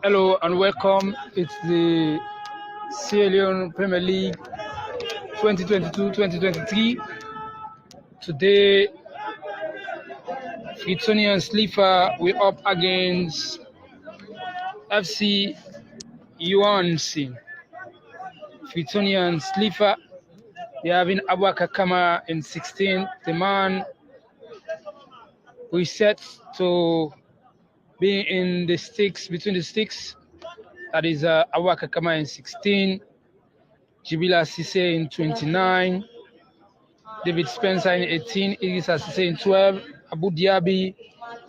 Hello and welcome. It's the Leone Premier League 2022-2023. Today, Freetonians SLIFA, we're up against FC Johansen. Freetonians SLIFA, they having Abubakar Kamara in 16. The man we set to be in the sticks, between the sticks. That is Abubakar Kamara in 16. Jibila Cisse in 29. David Spencer in 18. Idrissa Cisse in 12. Abu Diaby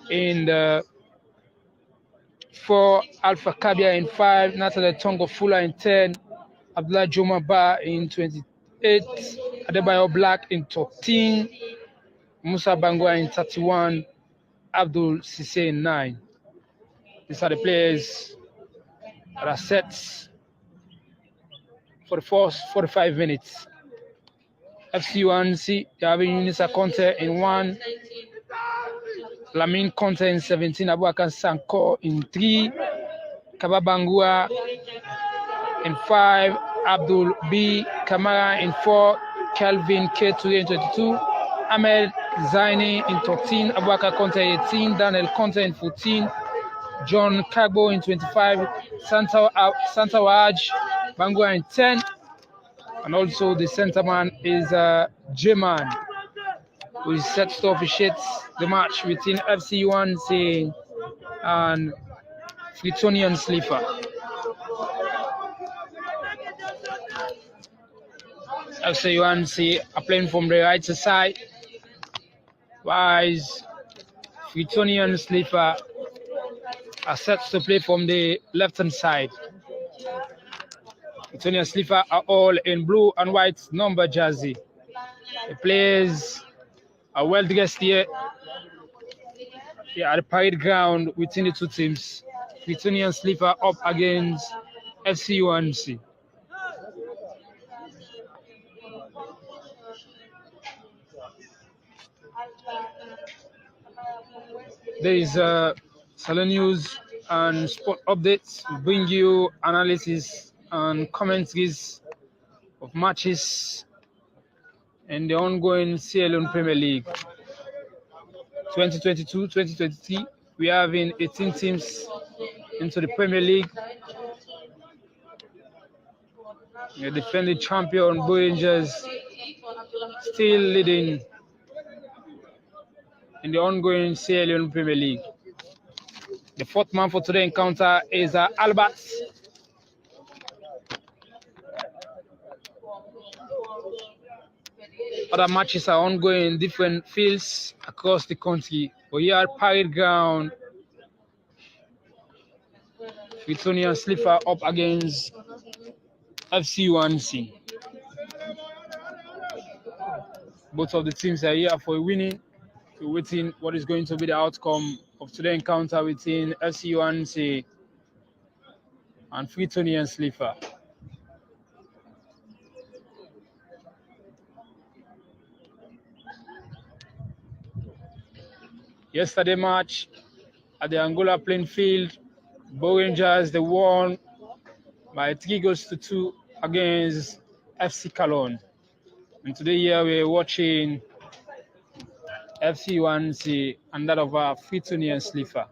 in 4. Alpha Kabia in 5. Nathan Tongo Fuller in 10. Abdullah Joma Ba in 28. Adebayo Black in 13. Musa Bangwa in 31. Abdul Cisse in 9. These are the players that are set for the first 45 minutes. FC Johansen, they have Yunisa Conte in 1. Lamine Conte in 17. Abubakar Sanko in 3. Kababangua in 5. Abdul B. Kamara in 4. Kelvin K2 in 22. Ahmed Zaini in 13. Abubakar Conte 18. Daniel Conte in 14. John Kagbo in 25. Santa Waj Bangua in 10. And also the center man is J-Man, who is set to officiate the match between FC Johansen and Freetonians SLIFA. FC Johansen are playing from the right side, while Freetonians SLIFA are set to play from the left-hand side. Freetonians SLIFA are all in blue and white number jersey. The players are well dressed here. They are at the parade ground within the two teams. Freetonians SLIFA up against FC Johansen. There is Salon News and sport updates. We bring you analysis and commentaries of matches in the ongoing Leone Premier League 2022-2023. We are having 18 teams into the Premier League. The defending champion Blue Rangers still leading in the ongoing Leone Premier League. The fourth man for today's encounter is Albert. Other matches are ongoing in different fields across the country. But here at Parade Ground, Freetonians SLIFA up against FC Johansen. Both of the teams are here for a winning. We're waiting what is going to be the outcome of today's encounter between FC Johansen and Freetonians SLIFA. Yesterday match at the Angola playing field, Blue Rangers they won by 3-2 against FC Cologne. And today here we're watching FC Johansen and that of Freetonians SLIFA.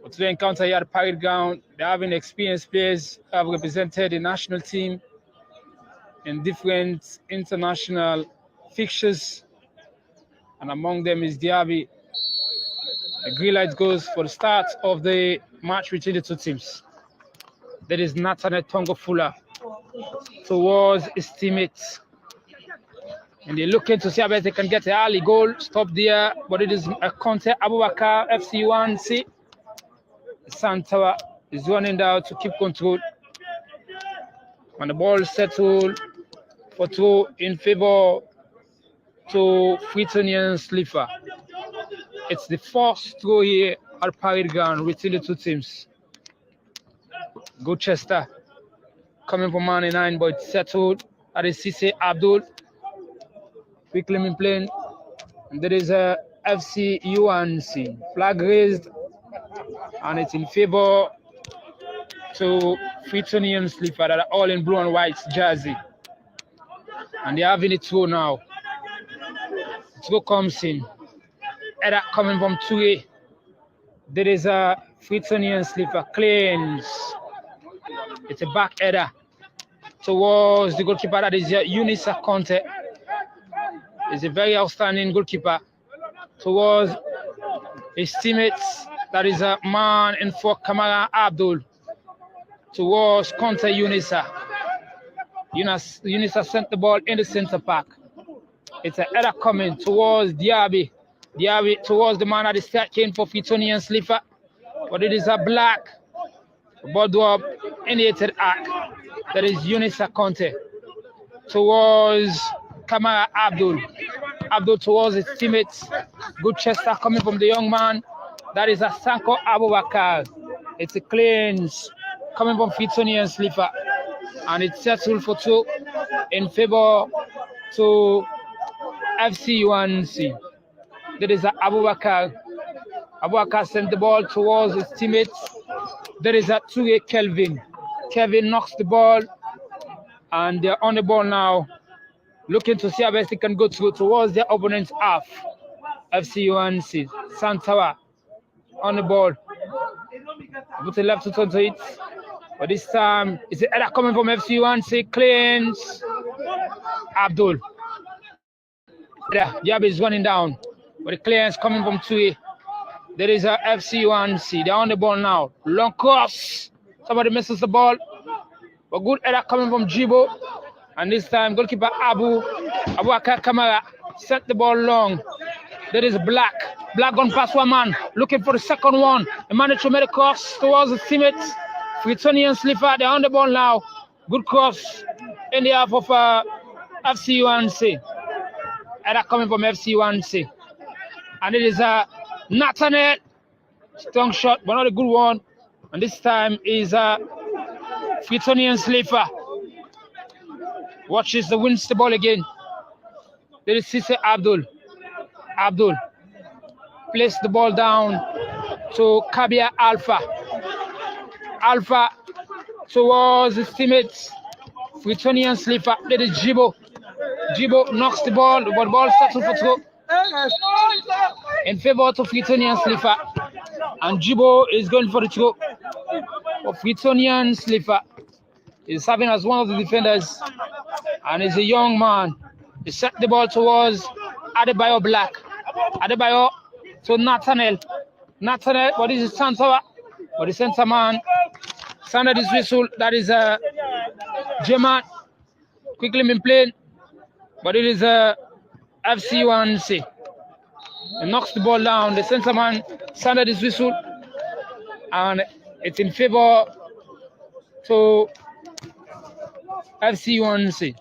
But today encounter here at Parade Ground, they having experienced players who have represented the national team in different international fixtures. And among them is Diaby. The green light goes for the start of the match between the two teams. There is Nathan Tongo Fuller towards his teammates. And they're looking to see how they can get an early goal. Stop there, but it is a Conte Abubakar FC Johansen. Santawa is running down to keep control. And the ball settled for throw in favor to Freetonians SLIFA. It's the first throw here at Parade Ground between the two teams. Good Chester coming from man 9, but it's settled at the CC Abdul. Quickly in playing. And there is a FC Johansen. Flag raised. And it's in favor to Freetonians SLIFA that are all in blue and white jersey. And they're having it through now. Throw comes in. Header coming from 2A. There is a Freetonians SLIFA cleans. It's a back header towards the goalkeeper, that is Unisa Conte. He's a very outstanding goalkeeper. Towards his teammates, that is a man in for Kamara Abdul. Towards Conte Unisa. Unisa sent the ball in the center pack. It's a header coming towards Diaby. Diaby towards the man at the start came for Freetonians SLIFA. But it is a black ball drop in the arc. That is Unisa Conte towards Kamara Abdul. Abdul towards his teammates. Good Chester coming from the young man. That is a Sanko Abubakar. It's a cleanse coming from Freetonians SLIFA. And it's settled for 2 in favor to FC Johansen. There is a Abubakar. Abubakar sent the ball towards his teammates. There is a 2A Kelvin. Kelvin knocks the ball. And they're on the ball now. Looking to see how best they can go through towards their opponent's half. FC Johansen. Santawa on the ball. Put the left to turn to it. But this time, it's an header coming from FC Johansen. Cleans. Abdul. Diaby is running down. But the clearance coming from 2A. There is a FC Johansen. They're on the ball now. Long cross. Somebody misses the ball. But good header coming from Jibo. And this time, goalkeeper Abubakar Kamara sent the ball long. There is Black. Black gone past one man. Looking for the second one. He managed to make a cross towards his teammates. Freetonians SLIFA, they're on the ball now. Good cross in the half of FC Johansen. Header coming from FC Johansen. And it is Nathaniel. Strong shot, but not a good one. And this time is Freetonians SLIFA. Watches the wins the ball again. There is Sisse Abdul. Abdul placed the ball down to Kabia Alpha. Alpha towards his teammates. Freetonians SLIFA. There is Jibo. Jibo knocks the ball, but the ball settles for throw in favor to Freetonians SLIFA. And Jibo is going for the throw. But Freetonians SLIFA is serving as one of the defenders. And he's a young man. He set the ball towards Adebayo Black. Adebayo to Nathaniel. Nathaniel, but this is Santawa. But the center man sounded his whistle. That is German. Quickly been played. But it is FC Johansen. He knocks the ball down. The center man sounded his whistle. And it's in favor to FC Johansen.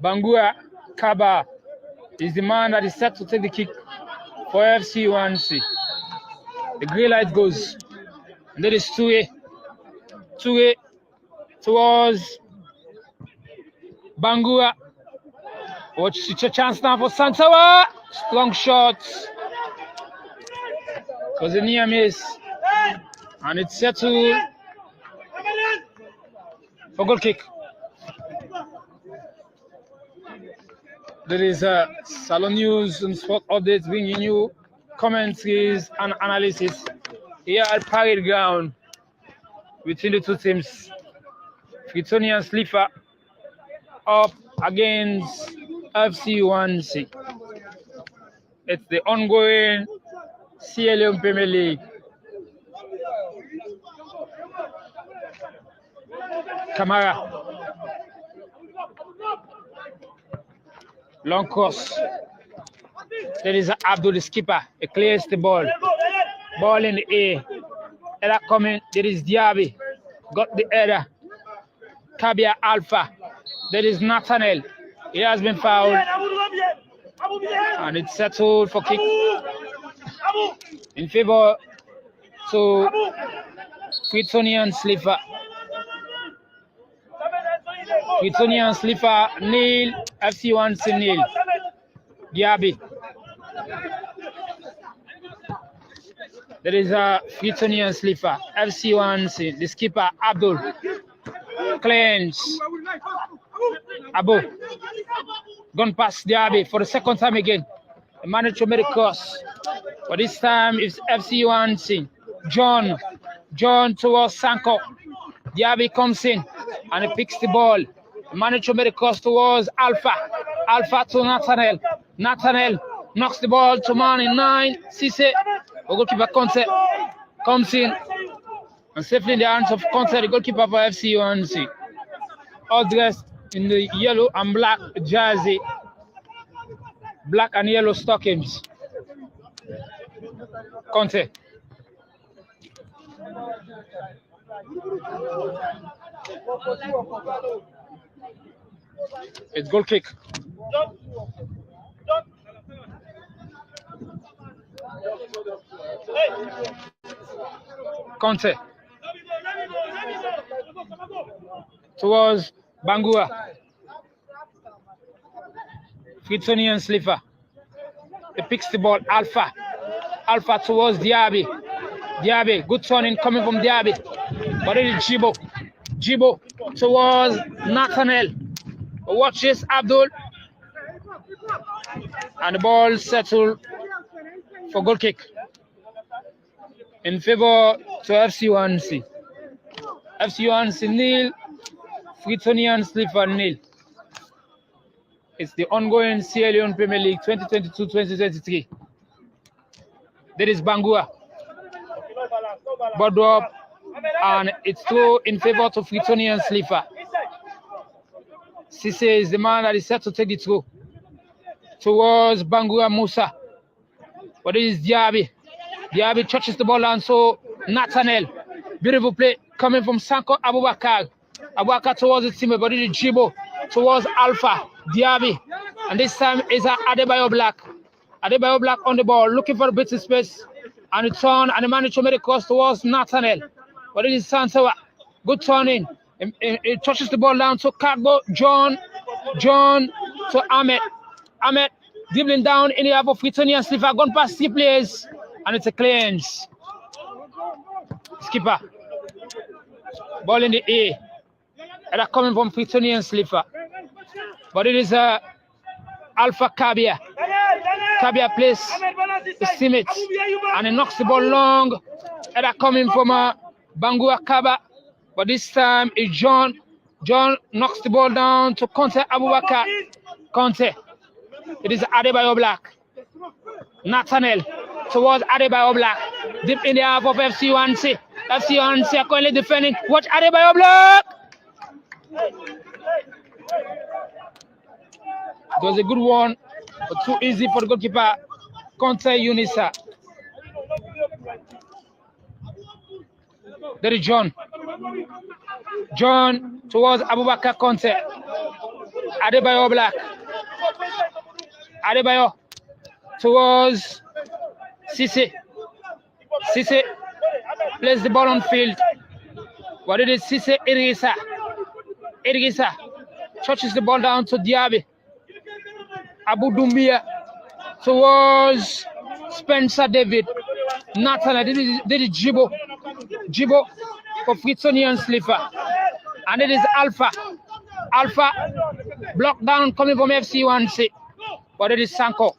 Bangura Kaba is the man that is set to take the kick for FC Johansen. The green light goes. And there is 2A. 2A towards Bangura. Watch, it's a chance now for Santawa. Strong shots. It was a near miss. And it's settled for goal kick. There is a Salon News and Sport Updates bringing you commentaries and analysis here at Parade Ground between the two teams. Freetonians SLIFA up against FC Johansen. It's the ongoing CLM Premier League. Kamara. Long cross. There is Abdul, the skipper. He clears the ball. Ball in the air. Header coming. There is Diaby. Got the header. Kabia Alpha. There is Nathaniel. He has been fouled. And it's settled for kick in favor to Freetonians SLIFA. Freetonians SLIFA nil, FC1 nil. Diaby. There is a Freetonians SLIFA. FC1 the skipper Abdul. Cleanse. Abu. Gone past Diaby for the second time again. He managed to make a cross. But this time it's FC1 John towards Sanko. Diaby comes in and he picks the ball. He managed to make a cross towards Alpha. Alpha to Nathaniel. Nathaniel knocks the ball to man in 9. Cisse. The goalkeeper Conte comes in and safely in the hands of Conte, the goalkeeper for FC1. All dressed in the yellow and black jersey. Black and yellow stockings. Conte. It's goal kick. Conte towards Bangura. Freetonians SLIFA. He picks the ball. Alpha towards Diaby. Diaby, good turning coming from Diaby. But it is Jibo towards Nathaniel. Watch this, Abdul. And the ball settled for goal kick in favor to FC1. FC1 nil, Freetonians SLIFA nil. It's the ongoing Sierra Leone Premier League 2022-2023. There is Bangura. Ball up, and it's through in favor to Freetonians SLIFA. Cisse is the man that is set to take the throw towards Bangura Musa. But it is Diaby. Diaby touches the ball down, so Nathaniel. Beautiful play coming from Sanko Abubakar. Abubakar towards the teammate, but it is Jibo towards Alpha. Diaby. And this time is Adebayo Black. Adebayo Black on the ball, looking for a bit of space. And it turn, and the manager made a cross towards Nathaniel. But it is Sansawa. Good turning. It touches the ball down to Cargo. John to Ahmed. Ahmed dribbling down in the half of Freetonians SLIFA. Gone past 3 players. And it's a clearance. Skipper. Ball in the air. And they're coming from Freetonians SLIFA. But it is Alpha Kabia. Kabia plays his teammates. And he knocks the ball long. And they're coming from Bangura Kaba. But this time it's John. John knocks the ball down to Conte Abubakar. Conte. It is Adebayo Black. Nathaniel towards Adebayo Black. Deep in the half of FC1. FC1 are currently defending. Watch Adebayo Black. It was a good one, but too easy for the goalkeeper, Conte Unisa. There is John. John towards Abubakar Conte. Adebayo Black. Adebayo towards Cisse. Cisse plays the ball on field. But it is Cisse Irisa. Irisa touches the ball down to Diaby. Abu Dumbia towards Spencer David. Nathaniel. This is Jibo. Jibo for Freetonians SLIFA. And it is Alpha. Alpha blocked down coming from FC1. But it is Sanko.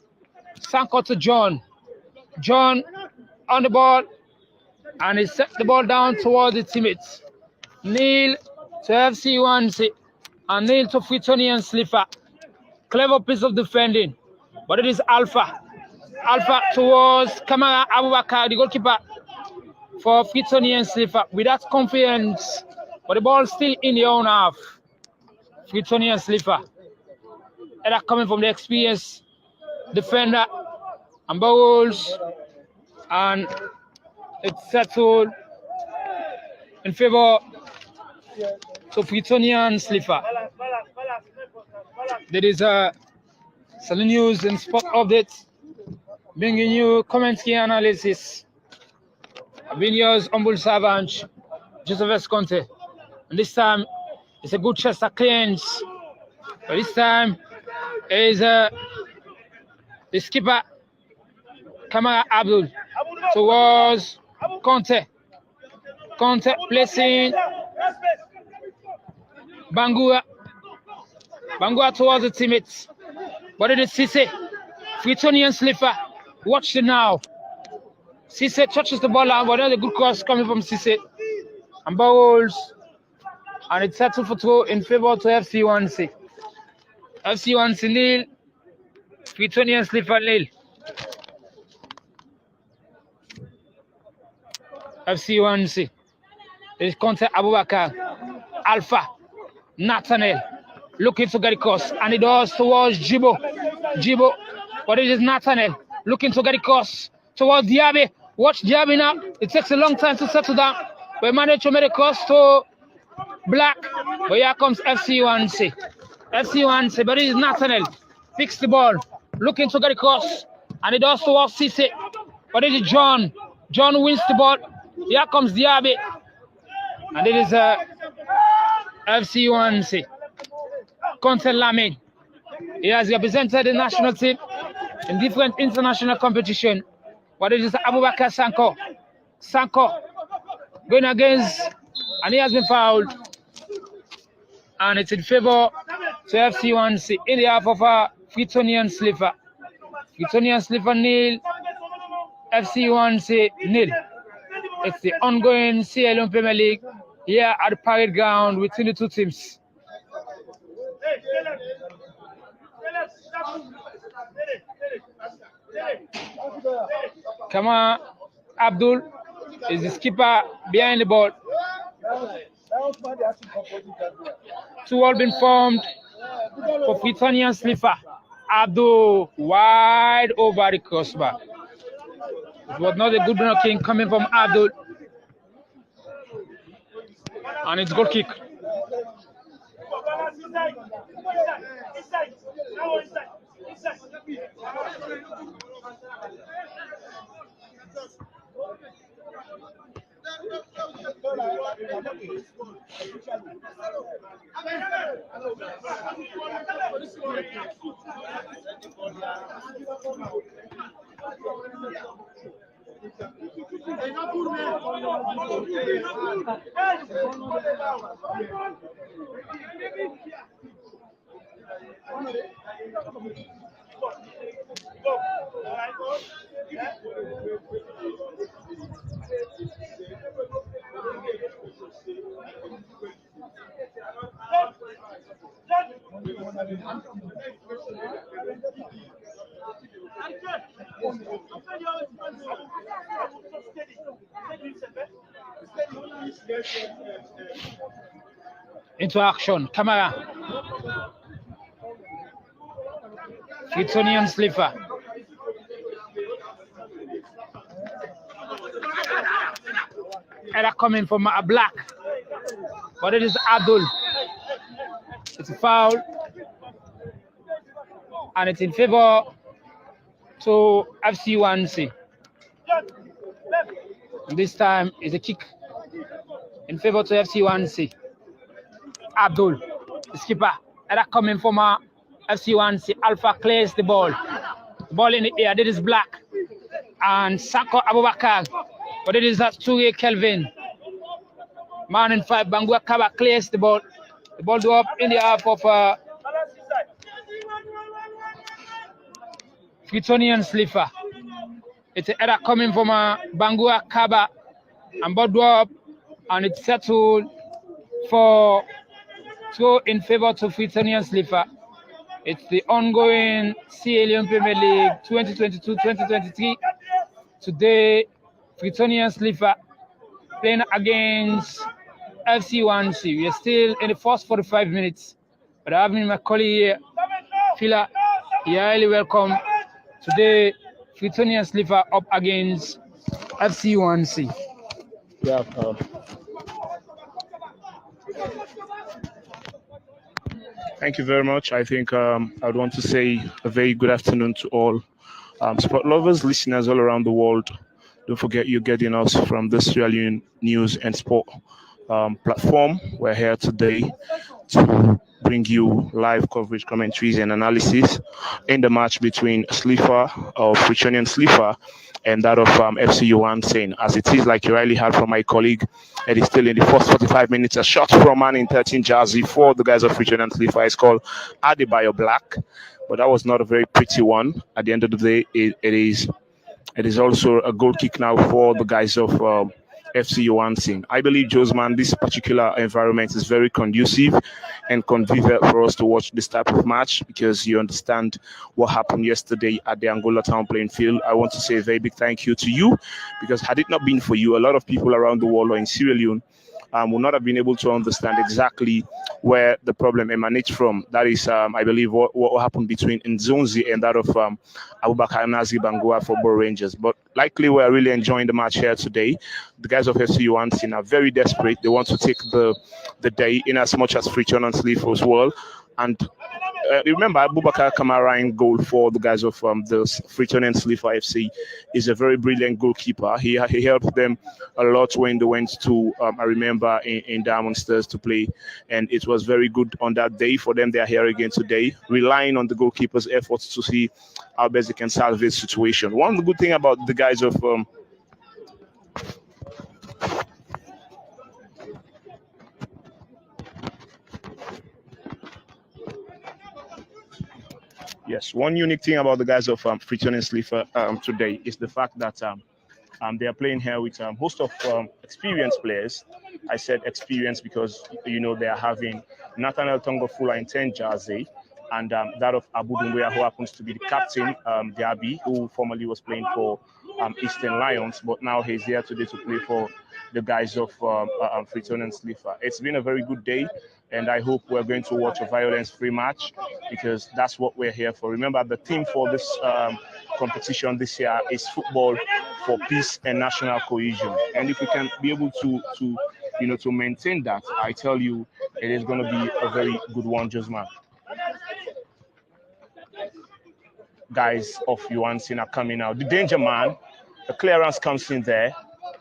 Sanko to John. John on the ball. And he set the ball down towards the teammates. Neil to FC1 and Neil to Freetonians SLIFA. Clever piece of defending. But it is Alpha. Alpha towards Kamara Abubakar, the goalkeeper for Freetonians SLIFA. Without confidence. But the ball still in the own half. Freetonians SLIFA. And that coming from the experienced defender and bowls. And it's settled in favor to Freetonians SLIFA. There is some news and sport updates, bringing you commentary analysis. I've been yours, humble servant, Joseph Esconte. And this time, it's a good chest of cleans. But this time, is the skipper, Kamara Abdul, towards Conte. Conte placing Bangura towards the teammates. But it is Cisse. Freetonian SLIFA. Watch it now. Cisse touches the ball out, but there's a good cross coming from Cisse. And bowls. And it's settled for throw in favor to FC1C. FC1C nil. Freetonian SLIFA nil. FC1C. There is Conte Abubakar. Alpha. Nathaniel. Looking to get it cross. And it does towards Jibo. But it is Nathaniel. Looking to get it cross towards Diaby. Watch Diaby now. It takes a long time to settle down. But managed to make a cross to Black. But here comes FC1C. FC1C. But it is Nathaniel. Fix the ball. Looking to get it cross. And it does towards Cisse. But it is John. John wins the ball. Here comes Diaby. And it is FC1C. Conte Lamin. He has represented the national team in different international competition. But it is Abubakar Sanko. Sanko going against, and he has been fouled. And it's in favor to FC1C in the half of Freetonian SLIFA. Freetonian SLIFA nil, FC1C nil. It's the ongoing CLM Premier League here at the Parade Ground between the two teams. Kama Abdul is the skipper behind the ball. Two all been formed for Freetonian SLIFA. Abdul wide over the crossbar. It was not a good knocking coming from Abdul. And it's goal kick. Into action, camera. Freetonian SLIFA. Error coming from Black, but it is Abdul. It's a foul, and it's in favor to FC1C. And this time is a kick in favor to FC1C. Abdul, the skipper. Error coming from FC1C. Alpha clears the ball. The ball in the air. This is Black. And Sako Abubakar. But it is Ture Kelvin. Man in 5. Bangua Kaba clears the ball. The ball go up in the half of Freetonian SLIFA. It's an error coming from Bangua Kaba. And ball go up. And it's settled for throw in favor to Freetonian SLIFA. It's the ongoing CLM Premier League 2022-2023. Today, Freetonian SLIFA playing against FC1C. We are still in the first 45 minutes. But I have my colleague here, Phila. You're highly welcome. Today, Freetonian SLIFA up against FC1C. Yeah, Thank you very much. I think I'd want to say a very good afternoon to all sport lovers, listeners all around the world. Don't forget you're getting us from the Sierra Leone News and Sport platform. We're here today to bring you live coverage, commentaries, and analysis in the match between SLIFA or Freetonian SLIFA and that of FC Johansen. As it is, like you rightly heard from my colleague, it is still in the first 45 minutes. A shot from man in 13 jersey for the guys of Freetonian SLIFA is called Adebayo Black, but that was not a very pretty one. At the end of the day, it is also a goal kick now for the guys of FC Johansen. I believe, Josman, this particular environment is very conducive and convenient for us to watch this type of match because you understand what happened yesterday at the Angola Town playing field. I want to say a very big thank you to you because had it not been for you, a lot of people around the world or in Sierra Leone will not have been able to understand exactly where the problem emanates from. That is, I believe, what happened between Nzonzi and that of Abubakar Nazi Bangua for Borough Rangers. But likely, we're really enjoying the match here today. The guys of FC Johansen are very desperate. They want to take the day in as much as Freetonians leave as well. And remember, Abubakar Kamara in goal for the guys of the Freetonia SLIFA FC is a very brilliant goalkeeper. He helped them a lot when they went to, I remember, in Diamond Stars to play. And it was very good on that day for them. They are here again today, relying on the goalkeeper's efforts to see how best they can salvage the situation. One good thing about the guys of yes, one unique thing about the guys of Freetonia SLIFA today is the fact that they are playing here with a host of experienced players. I said experience because they are having Nathaniel Tongofula in 10 jersey and that of Abu Dumbuya, who happens to be the captain, Diaby, who formerly was playing for Eastern Lions, but now he's here today to play for the guys of Freetonia SLIFA. It's been a very good day, and I hope we're going to watch a violence-free match because that's what we're here for. Remember, the theme for this competition this year is football for peace and national cohesion. And if we can be able to maintain that, I tell you, it is going to be a very good one, Josman. Guys of Johansen are coming out. The danger man, the clearance comes in there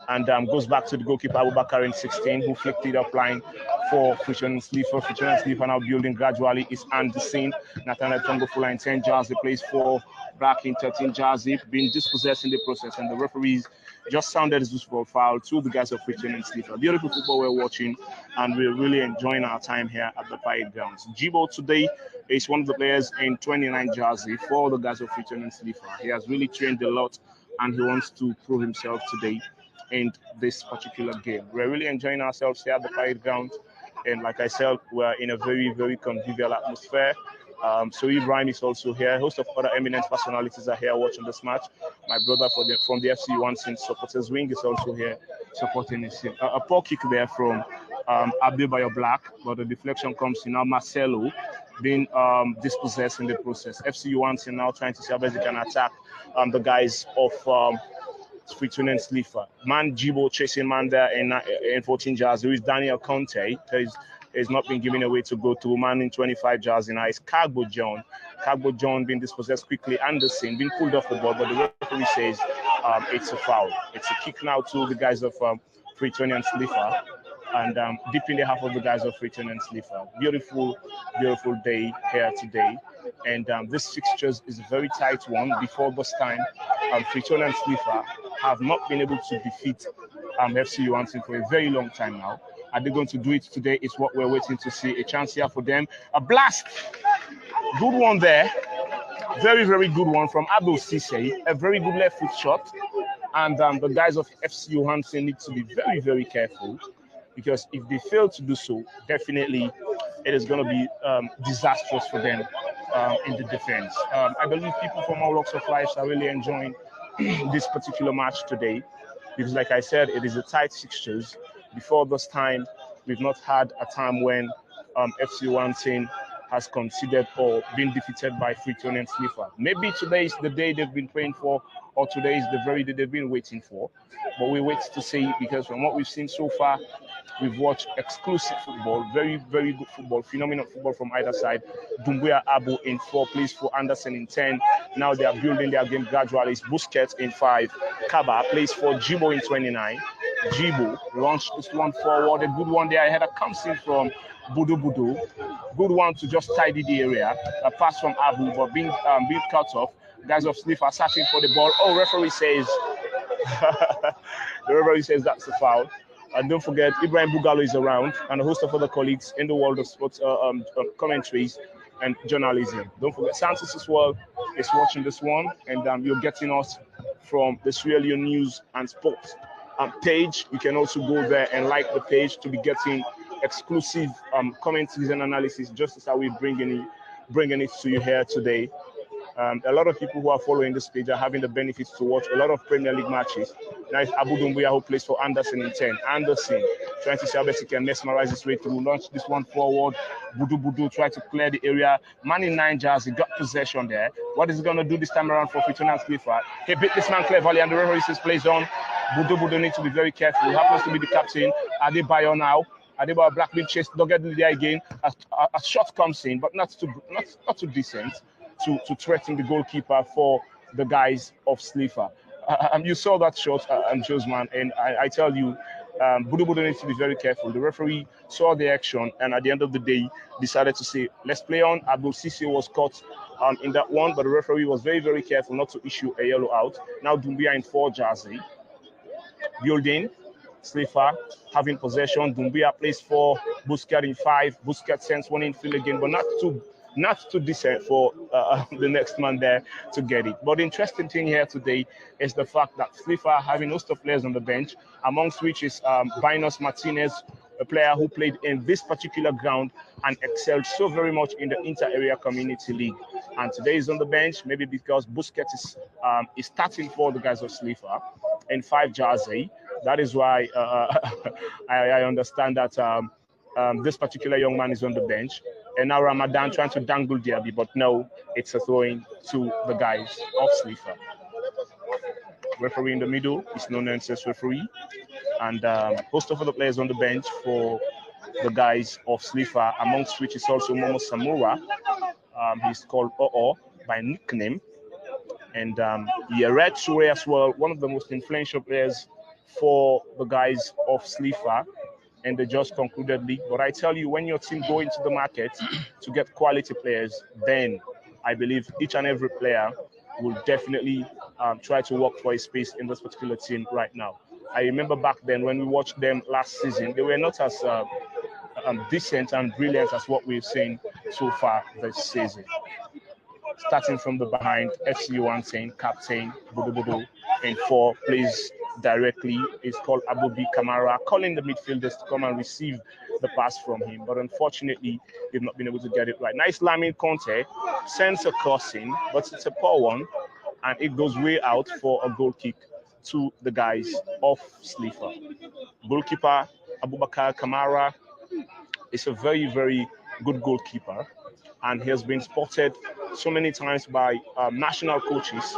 and goes back to the goalkeeper Abubakar in 16, who flicked it up line for Freetonian SLIFA. Freetonian SLIFA now building gradually is Anderson. Nathaniel Tongofula in 10 jersey plays for back in 13 jersey, being dispossessed in the process, and the referees just sounded his football foul to the guys of Freetonian SLIFA. Beautiful football we're watching, and we're really enjoying our time here at the Pirate Grounds. Jibo today is one of the players in 29 jersey for the guys of Freetonian SLIFA. He has really trained a lot, and he wants to prove himself today in this particular game. We're really enjoying ourselves here at the Pirate Ground, and like I said, we're in a very, very convivial atmosphere. So Ibrahim is also here. A host of other eminent personalities are here watching this match. My brother from the FC Johansen supporters wing is also here supporting his team. A poor kick there from Adebayo Black, but the deflection comes in now. Marcelo being dispossessed in the process. FC Johansen now trying to see how best they can attack the guys of Freetonian SLIFA. Man Jibo chasing man there in 14 jars. Who is Daniel Conte? He's not been given away to go to. Man in 25 jars now is Cargo John. Cargo John being dispossessed quickly. Anderson being pulled off the ball, but the referee says it's a foul. It's a kick now to the guys of Freetonian SLIFA. And deep in the half of the guys of Freetonian SLIFA. Beautiful, beautiful day here today. And this fixtures is a very tight one. Before this time, Freetonian SLIFA have not been able to defeat FC Johansen for a very long time now. Are they going to do it today? It's what we're waiting to see. A chance here for them. A blast! Good one there. Very, very good one from Abdul Sisse. A very good left foot shot. And the guys of FC Johansen need to be very, very careful, because if they fail to do so, definitely it is going to be disastrous for them in the defense. I believe people from all walks of life are really enjoying this particular match today, because like I said, it is a tight fixtures. Before this time, we've not had a time when FC Johansen has conceded or been defeated by Freetonian SLIFA. Maybe today is the day they've been praying for, or today is the very day they've been waiting for. But we wait to see, because from what we've seen so far, We've watched exclusive football, very, very good football, phenomenal football from either side. Dumbuya Abu in 4, plays for Anderson in 10. Now they are building their game gradually. It's Busquets in 5. Kaba plays for Jibo in 29. Jibo launched this one forward. A good one there. A header comes in from Budu Budu. Good one to just tidy the area. A pass from Abu, but being cut off. Guys of SLIFA are searching for the ball. Oh, referee says the referee says that's a foul. And don't forget, Ibrahim Bugalo is around, and a host of other colleagues in the world of sports commentaries and journalism. Don't forget, Santos as well is watching this one, and you're getting us from the Sierra Leone News and Sports page. You can also go there and like the page to be getting exclusive commentaries and analysis, just as how we're bringing it to you here today. A lot of people who are following this page are having the benefits to watch a lot of Premier League matches. Now it's Abu Dumbuya who plays for Anderson in 10. Anderson trying to see how best he can mesmerize his way through. Launch this one forward. Budu Budu try to clear the area. Man in 9 jars, he got possession there. What is he going to do this time around for Freetonians SLIFA? He beat this man cleverly, and the referee says plays on. Budu Budu needs to be very careful. He happens to be the captain. Adebayo now. Adebayo Blackbeard chased doggedly there again. A shot comes in, but not too decent to threaten the goalkeeper for the guys of SLIFA. You saw that shot, Josman, and I tell you, Budu Budu needs to be very careful. The referee saw the action, and at the end of the day, decided to say, let's play on. Abdul Sisi was caught in that one, but the referee was very, very careful not to issue a yellow out. Now Dumbuya in 4 jersey. Building, SLIFA having possession. Dumbuya plays for Busquets in 5. Busquets sends one infield again, but not too decent for the next man there to get it. But the interesting thing here today is the fact that SLIFA having a host of players on the bench, amongst which is Binus Martinez, a player who played in this particular ground and excelled so very much in the inter-area community league. And today he's on the bench, maybe because Busquets is starting for the guys of SLIFA in 5 jersey. That is why I understand that this particular young man is on the bench. And now Ramadan trying to dangle Diaby, but no, it's a throwing to the guys of SLIFA. Referee in the middle is no nonsense referee. And most of the players on the bench for the guys of SLIFA, amongst which is also Momo Samura. He's called Oo by nickname. And Yared Sure as well, one of the most influential players for the guys of SLIFA. And the just concluded league. But I tell you, when your team go into the market to get quality players, then I believe each and every player will definitely try to work for a space in this particular team right now. I remember back then when we watched them last season, they were not as decent and brilliant as what we've seen so far this season. Starting from the behind, FC Johansen, captain, Budu Budu, in 4, plays directly. It's called Abu B Kamara, calling the midfielders to come and receive the pass from him. But unfortunately, they've not been able to get it right. Nice Lamin Conte sends a crossing, but it's a poor one, and it goes way out for a goal kick to the guys of SLIFA. Goalkeeper Abubakar Kamara is a very, very good goalkeeper, and he has been spotted so many times by national coaches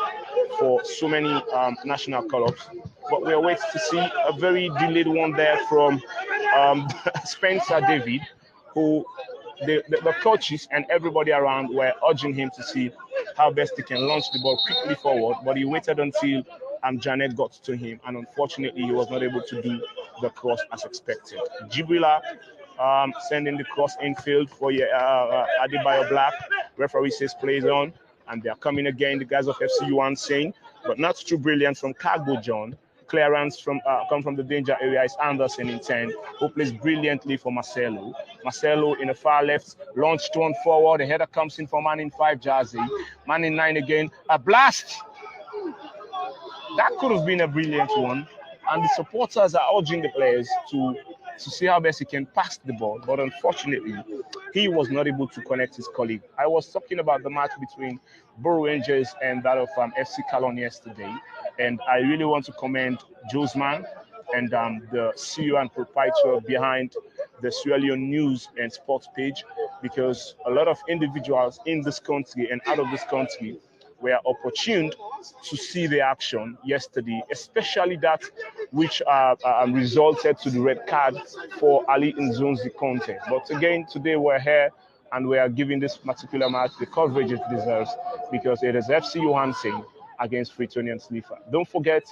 for so many national clubs. But we are waiting to see a very delayed one there from Spencer David, who the coaches and everybody around were urging him to see how best he can launch the ball quickly forward, but he waited until Janet got to him, and unfortunately he was not able to do the cross as expected. Jibrila sending the cross infield for Adebayo Black. Referee says plays on, and they are coming again, the guys of FC Johansen, but not too brilliant from Cargo John. Clearance from come from the danger area is Anderson in 10, who plays brilliantly for Marcelo. Marcelo in the far left, launched one forward. The header comes in for Man in 5 jersey. Man in 9 again. A blast! That could have been a brilliant one. And the supporters are urging the players to see how best he can pass the ball. But unfortunately, he was not able to connect his colleague. I was talking about the match between Borough Rangers and that of FC Cologne yesterday. And I really want to commend Josman and the CEO and proprietor behind the Sierra Leone News and Sports page, because a lot of individuals in this country and out of this country were opportune to see the action yesterday, especially that which resulted to the red card for Ali Nzonzi Conte. But again, today we're here and we are giving this particular match the coverage it deserves because it is FC Johansen against Freetonians SLIFA. Don't forget,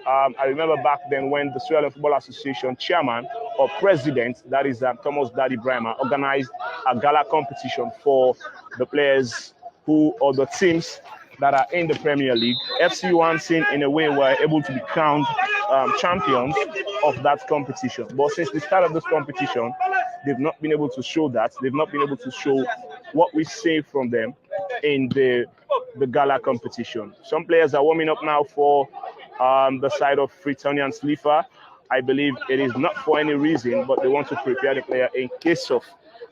I remember back then when the Sierra Leone Football Association chairman or president, that is Thomas Daddy Brahma, organized a gala competition for the players or the teams that are in the Premier League. FC Johansen, in a way, were able to be crowned champions of that competition. But since the start of this competition, they've not been able to show that. They've not been able to show what we see from them in the gala competition. Some players are warming up now for the side of Freetonians SLIFA. I believe it is not for any reason, but they want to prepare the player in case of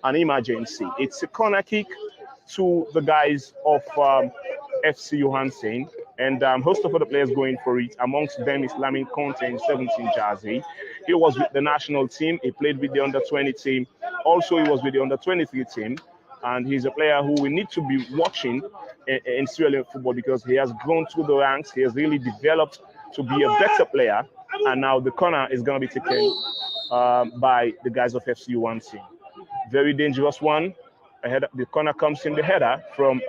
an emergency. It's a corner kick to the guys of FC Johansen, and host of other players going for it. Amongst them is Lamin Conte in 17 jersey. He was with the national team. He played with the under-20 team. Also, he was with the under-23 team. And he's a player who we need to be watching in Sierra Leone football because he has grown through the ranks. He has really developed to be a better player. And now the corner is going to be taken by the guys of FC Johansen. Very dangerous one. The corner comes in the header from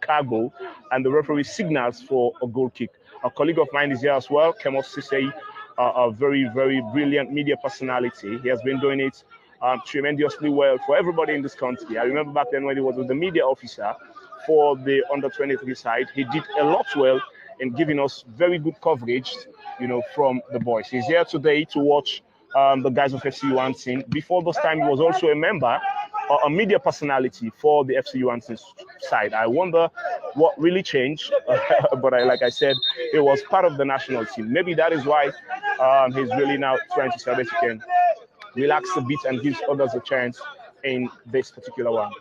Cargo, and the referee signals for a goal kick. A colleague of mine is here as well, Kemos Sisei, a very, very brilliant media personality. He has been doing it tremendously well for everybody in this country. I remember back then when he was with the media officer for the under-23 side, he did a lot well in giving us very good coverage, from the boys. He's here today to watch the guys of FC Johansen. Before this time, he was also a member, a media personality for the FC Johansen side. I wonder what really changed, but like I said, it was part of the national team. Maybe that is why he's really now trying to say that he can relax a bit and gives others a chance in this particular one.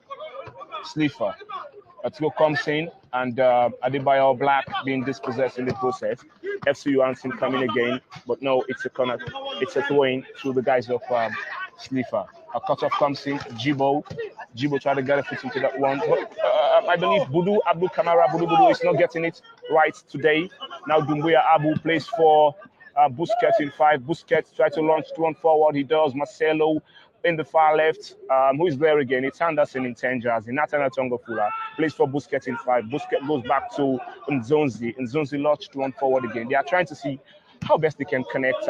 SLIFA. A throw comes in, and Adebayo Black being dispossessed in the process. FC Johansen coming again, but no, it's a corner. It's a throw-in to the guys of SLIFA. A cutoff comes in. Jibo tried to get a foot into that one, but I believe Budu Abdul Kamara Budu is not getting it right today. Now Dumbuya Abu plays for Busquets in 5. Busquets tries to launch one forward. He does. Marcelo in the far left. Who is there again? It's Anderson in 10 jersey. Nathan Atongofula plays for Busquets in 5. Busquets goes back to Nzonzi. Nzonzi launched one forward again. They are trying to see how best they can connect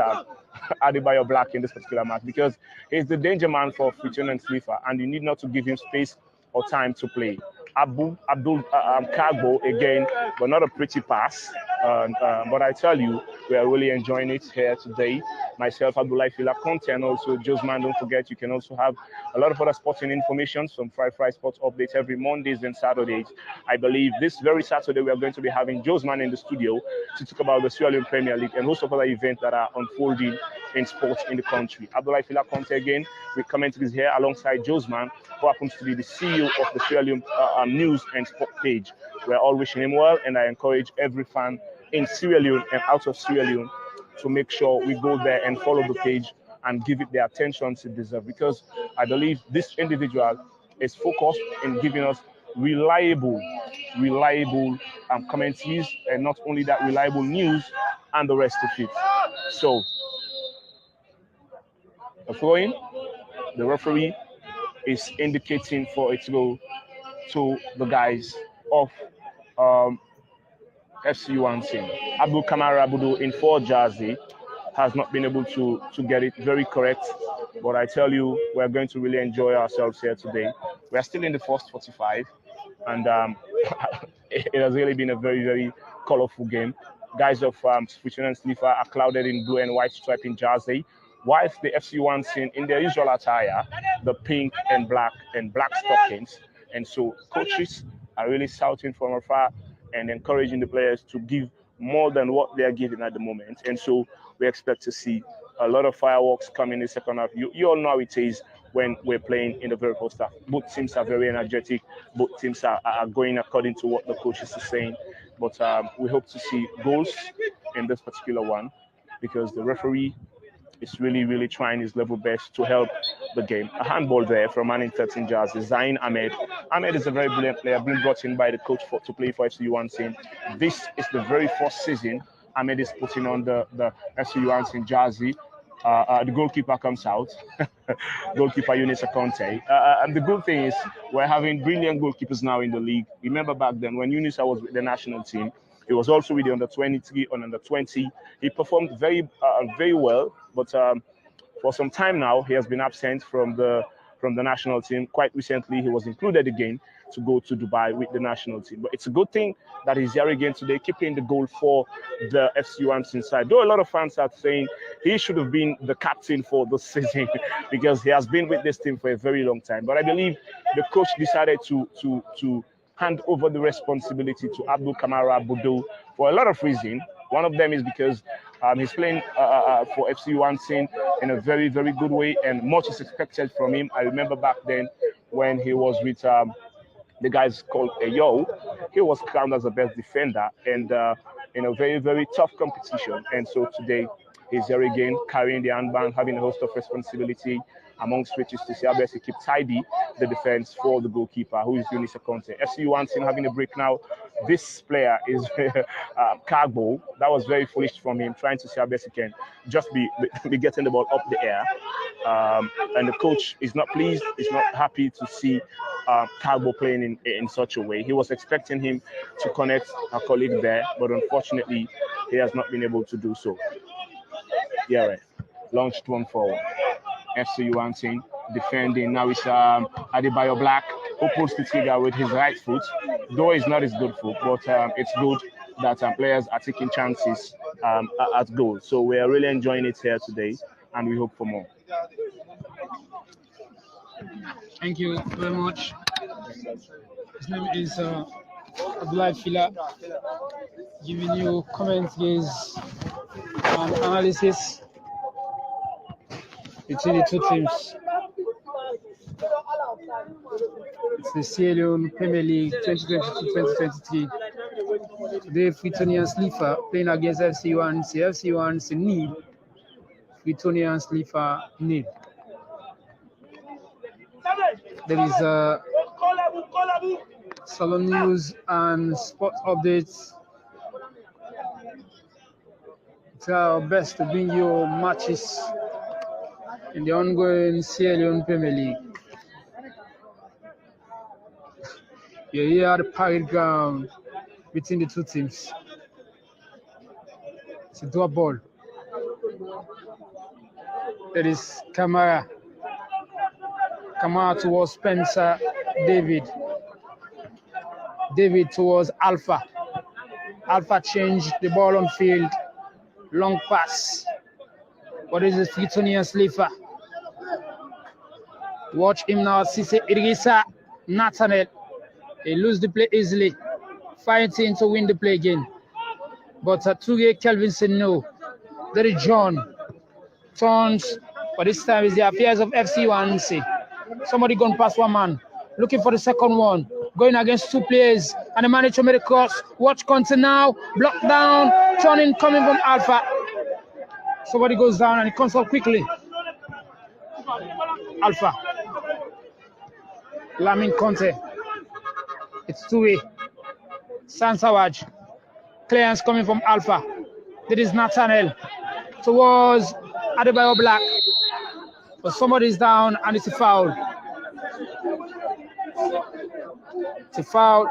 Adebayo Black in this particular match because he's the danger man for Freetonians SLIFA, and you need not to give him space or time to play. Abdul Cargo again, but not a pretty pass. But I tell you, we are really enjoying it here today. Myself, Abdullah Fila Conte, and also Josman. Don't forget, you can also have a lot of other sporting information, some Fry Sports updates every Mondays and Saturdays. I believe this very Saturday we are going to be having Josman in the studio to talk about the Sierra Leone Premier League and most of other events that are unfolding in sports in the country. Abdullah Fila Conte again with commentaries here alongside Josman, who happens to be the CEO of the Sierra Leone news and sport page. We're all wishing him well, and I encourage every fan in Sierra Leone and out of Sierra Leone to make sure we go there and follow the page and give it the attention it deserves, because I believe this individual is focused in giving us reliable commentaries, and not only that, reliable news and the rest of it. So, a throw-in, the referee is indicating for it to go to the guys of FC Johansen. Abdul Kamara Abudu in 4 jersey has not been able to get it very correct, but I tell you, we're going to really enjoy ourselves here today. We are still in the first 45, and it has really been a very, very colorful game. Guys of Freetonians SLIFA are clouded in blue and white striping jersey, whilst the FC Johansen in their usual attire, the pink and black stockings. And so coaches are really shouting from afar and encouraging the players to give more than what they are giving at the moment. And so we expect to see a lot of fireworks coming in the second half. You all know how it is when we're playing in the very first half. Both teams are very energetic. Both teams are going according to what the coaches are saying. But we hope to see goals in this particular one, because the referee is really, really trying his level best to help the game. A handball there from man in 13 jersey, Zain Ahmed. Ahmed is a very brilliant player, been brought in by the coach to play for FC Johansen. This is the very first season Ahmed is putting on the FC Johansen jersey. The goalkeeper comes out, goalkeeper Eunice Conte. And the good thing is we're having brilliant goalkeepers now in the league. Remember back then when Eunice was with the national team, he was also with the under 23 and under 20. He performed very well, but for some time now he has been absent from the national team. Quite recently he was included again to go to Dubai with the national team. But it's a good thing that he's here again today, keeping the goal for the FC Johansen side. Though a lot of fans are saying he should have been the captain for this season because he has been with this team for a very long time. But I believe the coach decided to hand over the responsibility to Abdul Kamara Bodo for a lot of reasons. One of them is because he's playing for FC Johansen in a very, very good way, and much is expected from him. I remember back then when he was with the guys called Ayo, he was crowned as the best defender and in a very, very tough competition. And so today he's here again, carrying the armband, having a host of responsibility, amongst which is to see how best he keep tidy the defense for the goalkeeper, who is Eunice Conte. FC Johansen having a break now. This player is Cargo. That was very foolish from him, trying to see how best he can just be getting the ball up the air. And the coach is not pleased, is not happy to see Cargo playing in such a way. He was expecting him to connect a colleague there, but unfortunately, he has not been able to do so. Yeah, right. Launched one forward. FC Johansen defending. Now it's Adebayo Black who pulls the trigger with his right foot. Though it's not his good foot, but it's good that players are taking chances at goal. So we are really enjoying it here today, and we hope for more. Thank you very much. His name is Abdullah Fila, giving you comments, his analysis between the two teams. It's the Leone Premier League 2022-2023. Today, Freetonians SLIFA playing against FC Johansen. FC Johansen nil. Freetonians SLIFA nil. There is salon news and sport updates. It's our best to bring you matches in the ongoing Sierra Leone Premier League. You're here at the parade ground between the two teams. It's a drop ball. There is Kamara. Kamara towards Spencer David. David towards Alpha. Alpha changed the ball on field. Long pass. What is it? Freetonians SLIFA. Watch him now. Sise Idrissa Nathaniel. He lose the play easily. Fighting to win the play again. But Touye Kelvin said no. There is John. Turns. But this time is the affairs of FC Johansen. Somebody gone past one man. Looking for the second one. Going against two players. And the manager made a cross. Watch Conte now. Blocked down. Turning coming from Alpha. Somebody goes down and he comes up quickly. Alpha. Lamin Conte. It's two-way. Sansawaj. Clearance coming from Alpha. There is Nathaniel. Towards Adebayo Black. But somebody's down and it's a foul. It's a foul.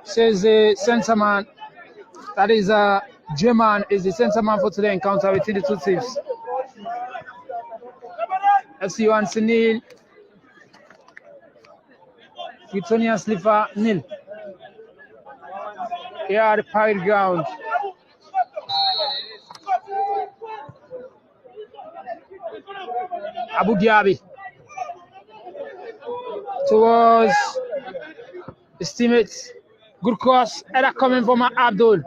Says the centre man. That is German is the centre man for today's encounter between the two teams. FC Johansen nil. Freetonians SLIFA nil. Here at the parade ground. Abu Dhabi towards his teammates. Good cross. Header coming from Abdul.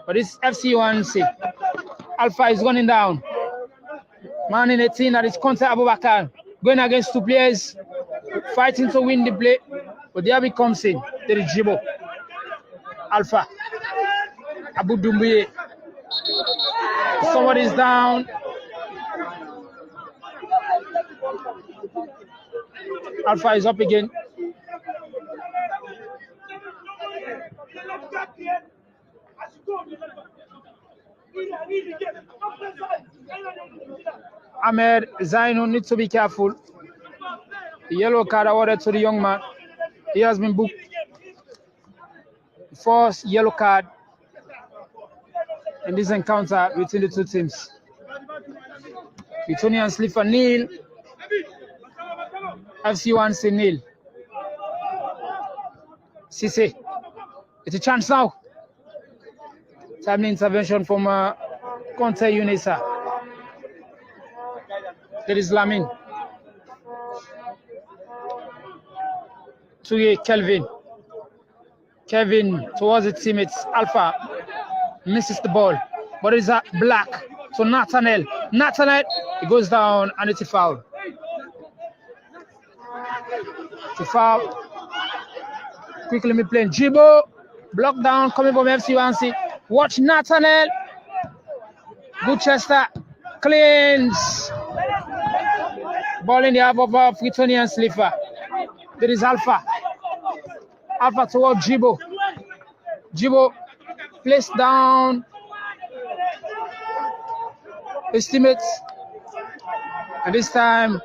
But this FC Johansen. Alpha is running down. Man in 18, that is Conte Abubakar. Going against two players. Fighting to win the play. But Diaby comes in. There is Jibo. Alpha. Abu Dumbuye. Somebody's down. Alpha is up again. Ahmed Zaino needs to be careful. The yellow card awarded to the young man. He has been booked. First yellow card in this encounter between the two teams. Freetonians SLIFA nil. FC Johansen nil. Cisse. It's a chance now. Timely intervention from Conte Unisa. There is Lamin. To Kelvin. Kevin towards his teammates. Alpha misses the ball. But it's a black to Nathaniel. Nathaniel, he goes down and it's a foul. It's a foul. Quickly me playing Jibo. Block down coming from FC Johansen. Watch Nathaniel. Good Chester. Cleans. Ball in the half of Freetonians SLIFA. There is Alpha. Alpha towards Jibo. Jibo placed down his teammates. And this time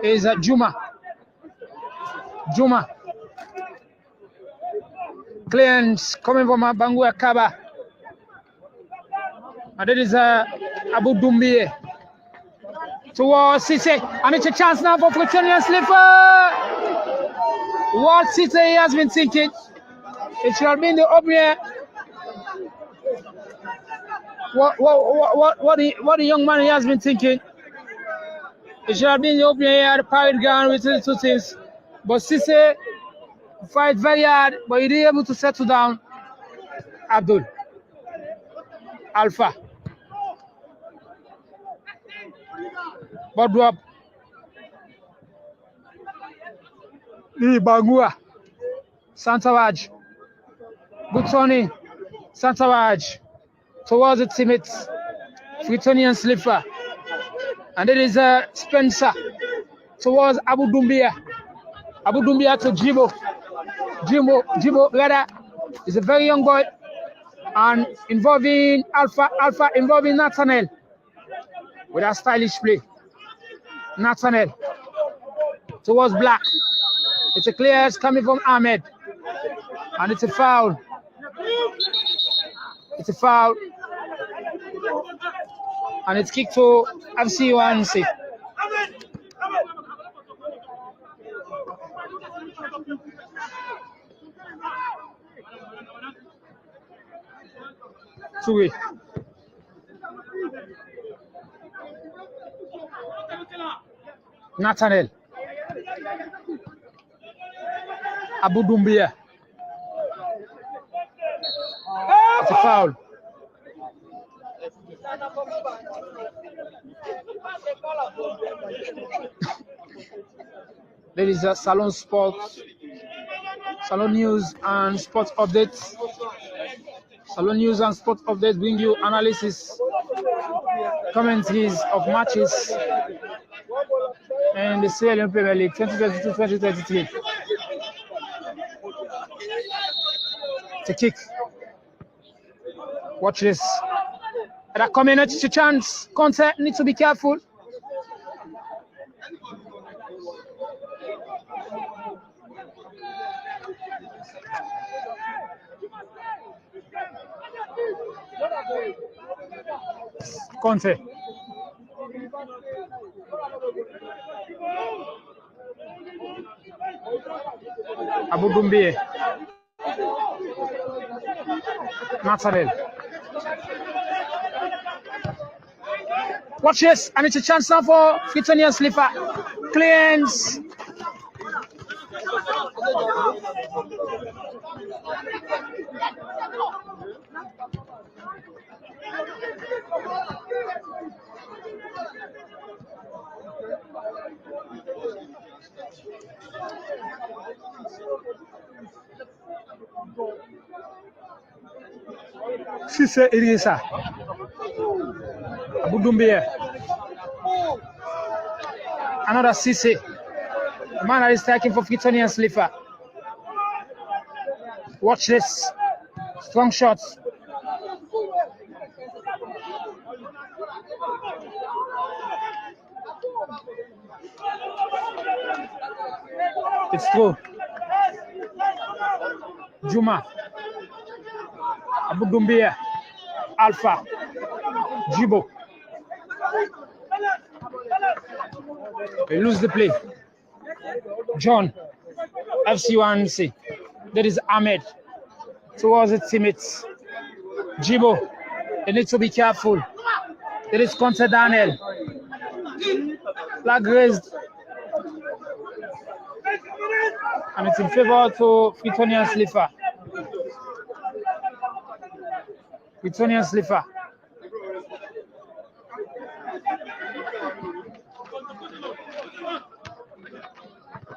is Juma. Juma. Clearance coming from Bangua Kaba. And that is Abu Dumbie. Towards Cisse. And it's a chance now for Freetonians SLIFA. What Cisse has been thinking. It should have been the opener. What the young man has been thinking. It should have been the opener here at the parade ground between the two teams. But Cisse fight very hard, but he didn't able to settle down. Abdul. Alpha. Ball drop. Bangua. Santawaj. Good turning. Santawaj. Towards the teammates. Freetonians SLIFA. And then is Spencer. Towards Abu Dumbia. Abu Dumbia to Jibo. Jibo rather is a very young boy. And involving Alpha involving Nathaniel. With a stylish play. Nathaniel. Towards Black. It's a clear coming from Ahmed. And it's a foul. It's a foul. And it's kicked to FC Johansen. Two-way. Nathaniel. Abu Dumbia. It's a foul. There is a Salon Sports, Salon News and Sports Updates. Salon News and Sports Updates bring you analysis, commentaries of matches in the Leone Premier League 2022-2023. It's a kick. Watch this. That coming at a chance. Conte needs to be careful. Conte. Abu Dumbie. Nathaniel. Watch this, and it's a chance now for Freetonians SLIFA. Clearance. Cisse Irisa. Abu Dumbie. Another Cisse. Man that is striking for Freetonians SLIFA. Watch this. Strong shots. It's through. Juma. Abu Dumbia. Alpha. Jibo. They lose the play. John. FC1C. There is Ahmed. Towards his teammates. Jibo. They need to be careful. There is Conte Daniel. Flag raised. And it's in favor to Freetonians SLIFA. Freetonians SLIFA.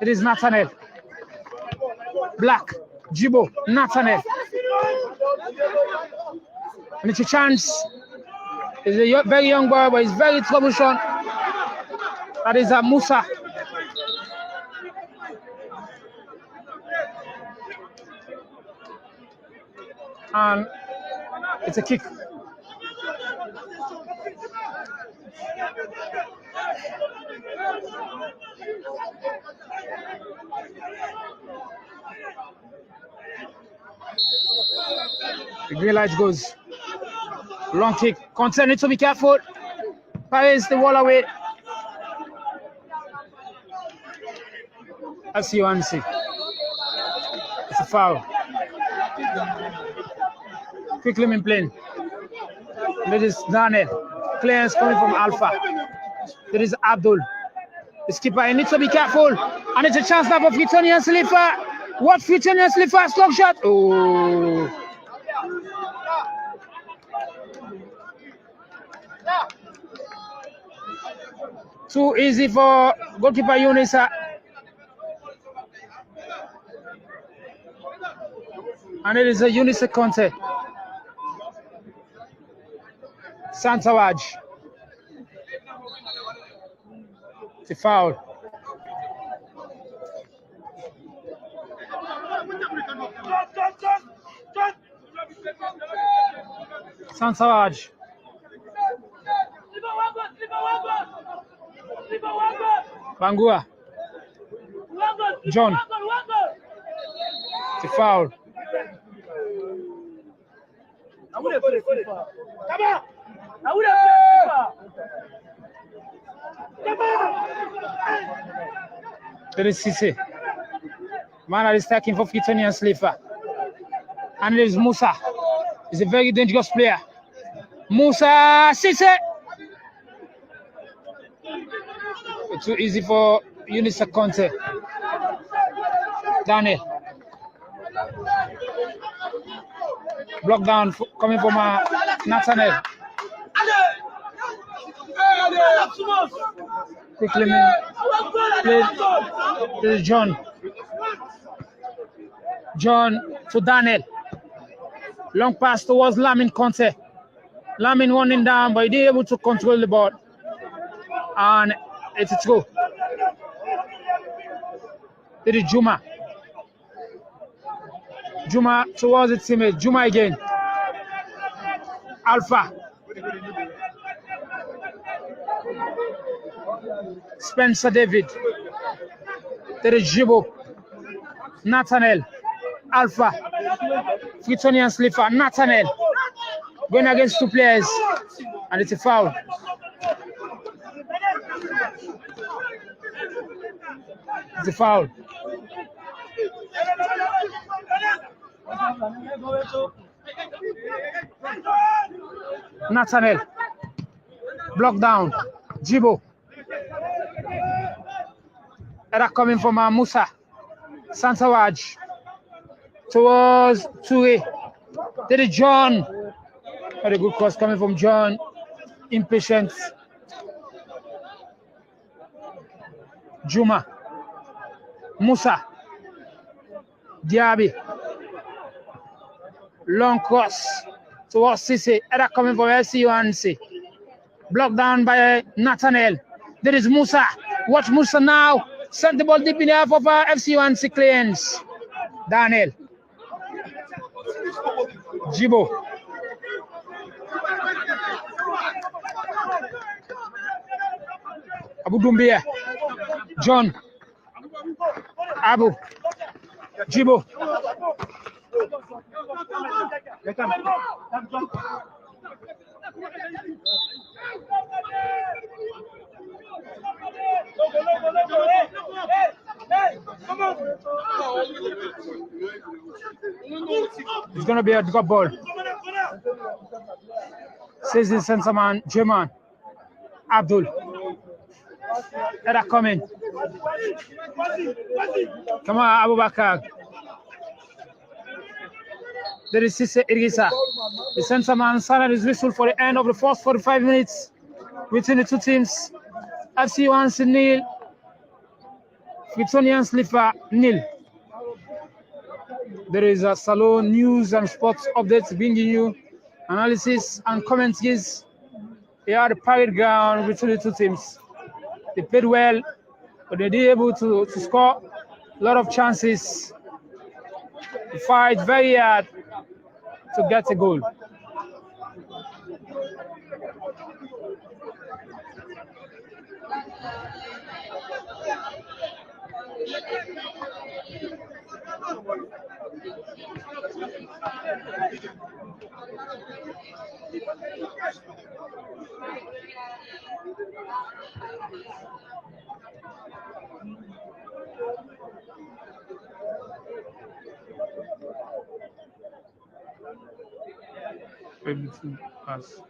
It is Nathaniel. Black. Jibo. Nathaniel. And it's a chance. He's a very young boy, but he's very troublesome. That is Musa. And it's a kick. The green light goes. Long kick. Conte needs to be careful. Paris the wall away. FC1C. It's a foul. Quickly in plane. There is Daniel. Clearance coming from Alpha. There is Abdul. The skipper, he needs to be careful. And it's a chance now for Freetonians SLIFA. What Freetonians SLIFA? Strong shot. Oh. Too easy for goalkeeper Unisa. And it is a Unisa Conte. Santawaj. It's a foul. Santawaj. Bangua. John. It's a foul. There is Sisse. Man that is attacking for Freetonians SLIFA. And there is Musa. He's a very dangerous player. Musa Sisse. It's too easy for Unisa Conte. Daniel. Block down coming from Nathaniel. Quickly play to John. John to Daniel. Long pass towards Lamin Conte. Lamin running down, but he didn't able to control the ball. And it's a throw. There is Juma. Juma towards his teammate. Juma again. Alpha. Spencer David. There is Jibo. Nathaniel. Alpha. Freetonians SLIFA. Nathaniel. Going against two players. And it's a foul. It's a foul. Nathaniel. Block down. Jibo. Error coming from Musa. Santawaj. Towards Toure. There is John. Very good cross coming from John. Impatient. Juma. Musa. Diaby. Long cross towards Sisse. Error coming from FC1C. Blocked down by Nathaniel. There is Musa. Watch Musa now. Sent the ball deep in half of FC1 clients. Daniel. Jibo. Abu Dumbia. John. Abu. Jibo. It's going to be a drop ball. Says the center man, German. Abdul. Era coming. Come on, Abubakar. There is Sisse Irgisa. The center man silent his whistle for the end of the first 45 minutes between the two teams. FC1 nil. Freetonians SLIFA nil. There is a Salon news and sports updates bringing you analysis and commentaries. They are the parade ground between the two teams. They played well, but they did able to score a lot of chances. They fight very hard to get a goal. Everything pass.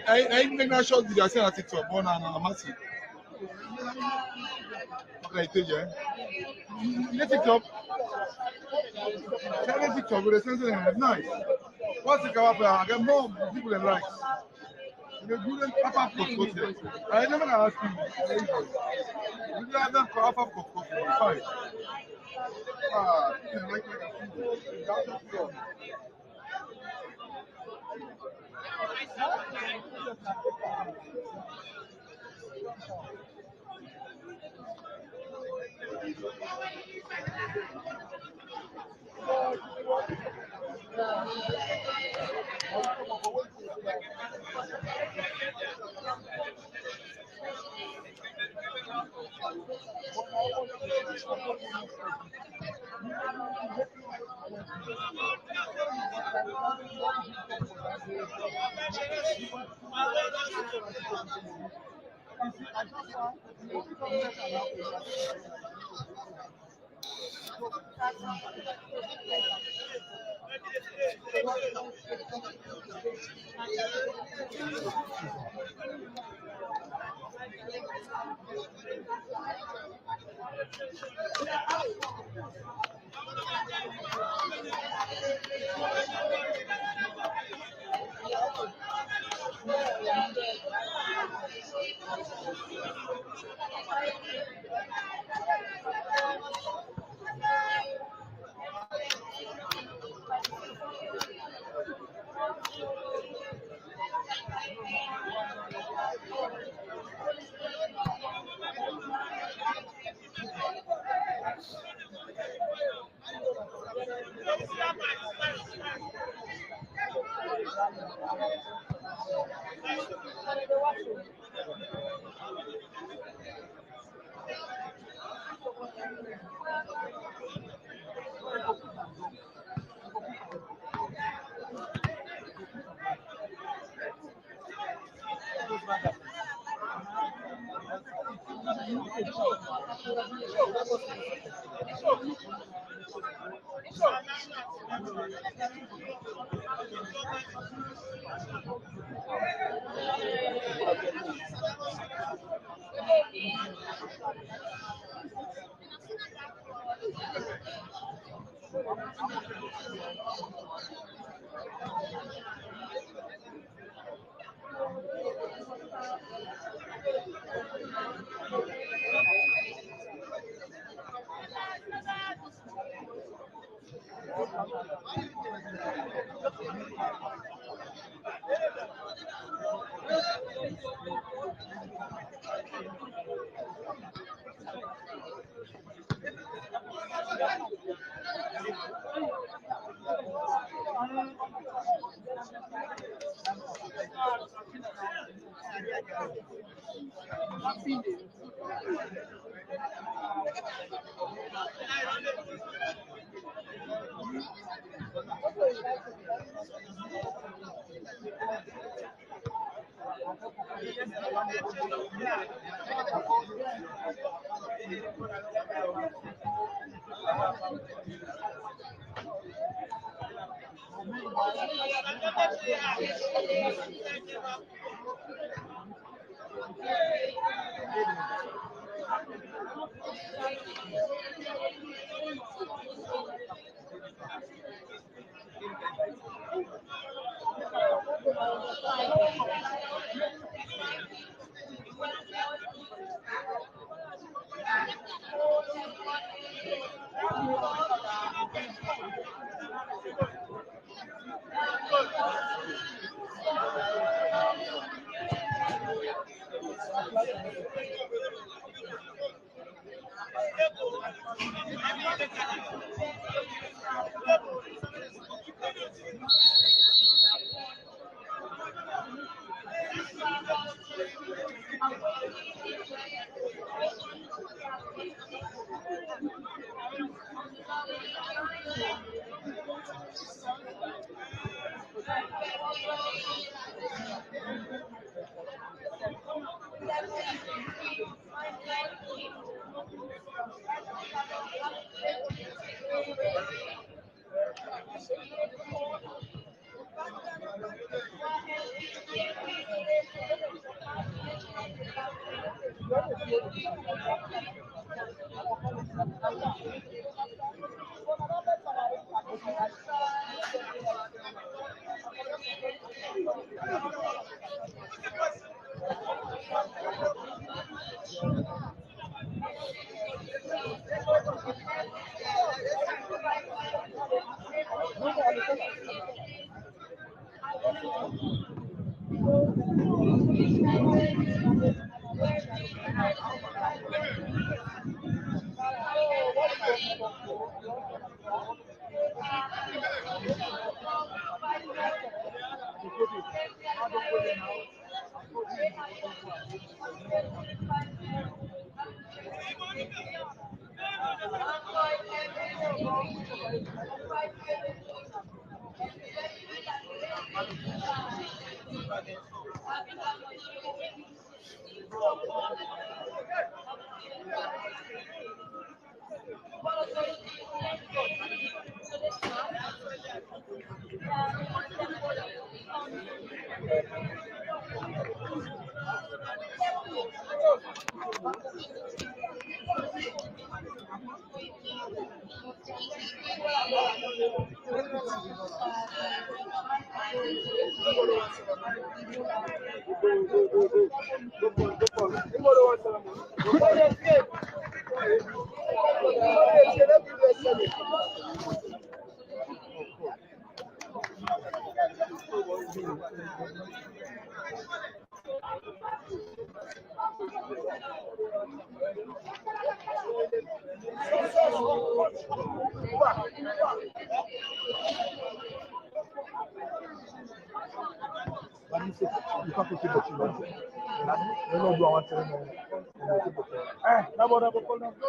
I think I shot video I sent on TikTok. One and I'm asking. Okay, tell you. Let TikTok. Send TikTok with the sensor and nice. What's the cover? I get more people than likes. The good half of course. I never asked you. You have them for half of course. Fine. Ah, like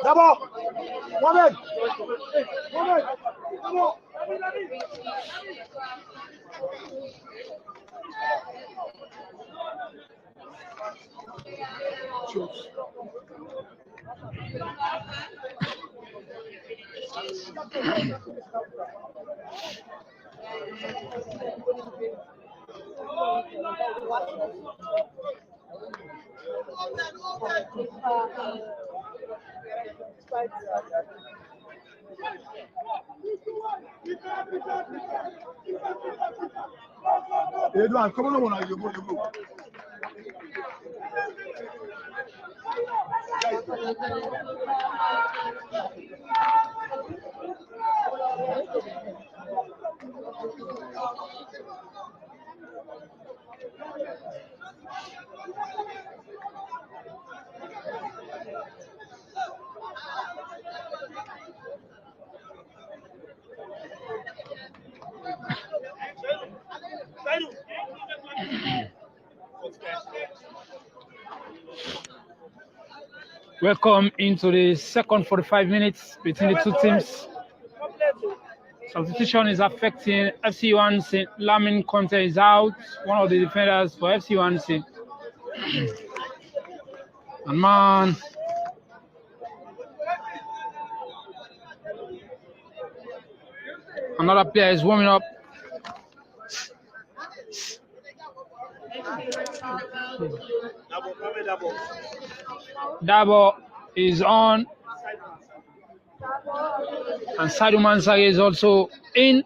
D'abord, Mohamed, Mohamed, d'abord. Edouard, comment on a eu le Welcome into the second 45 minutes between the two teams. Substitution is affecting FC Johansen. Lamin Conte is out, one of the defenders for FC Johansen. And man, another player is warming up. Dabo is on, and Sadio Mansari is also in.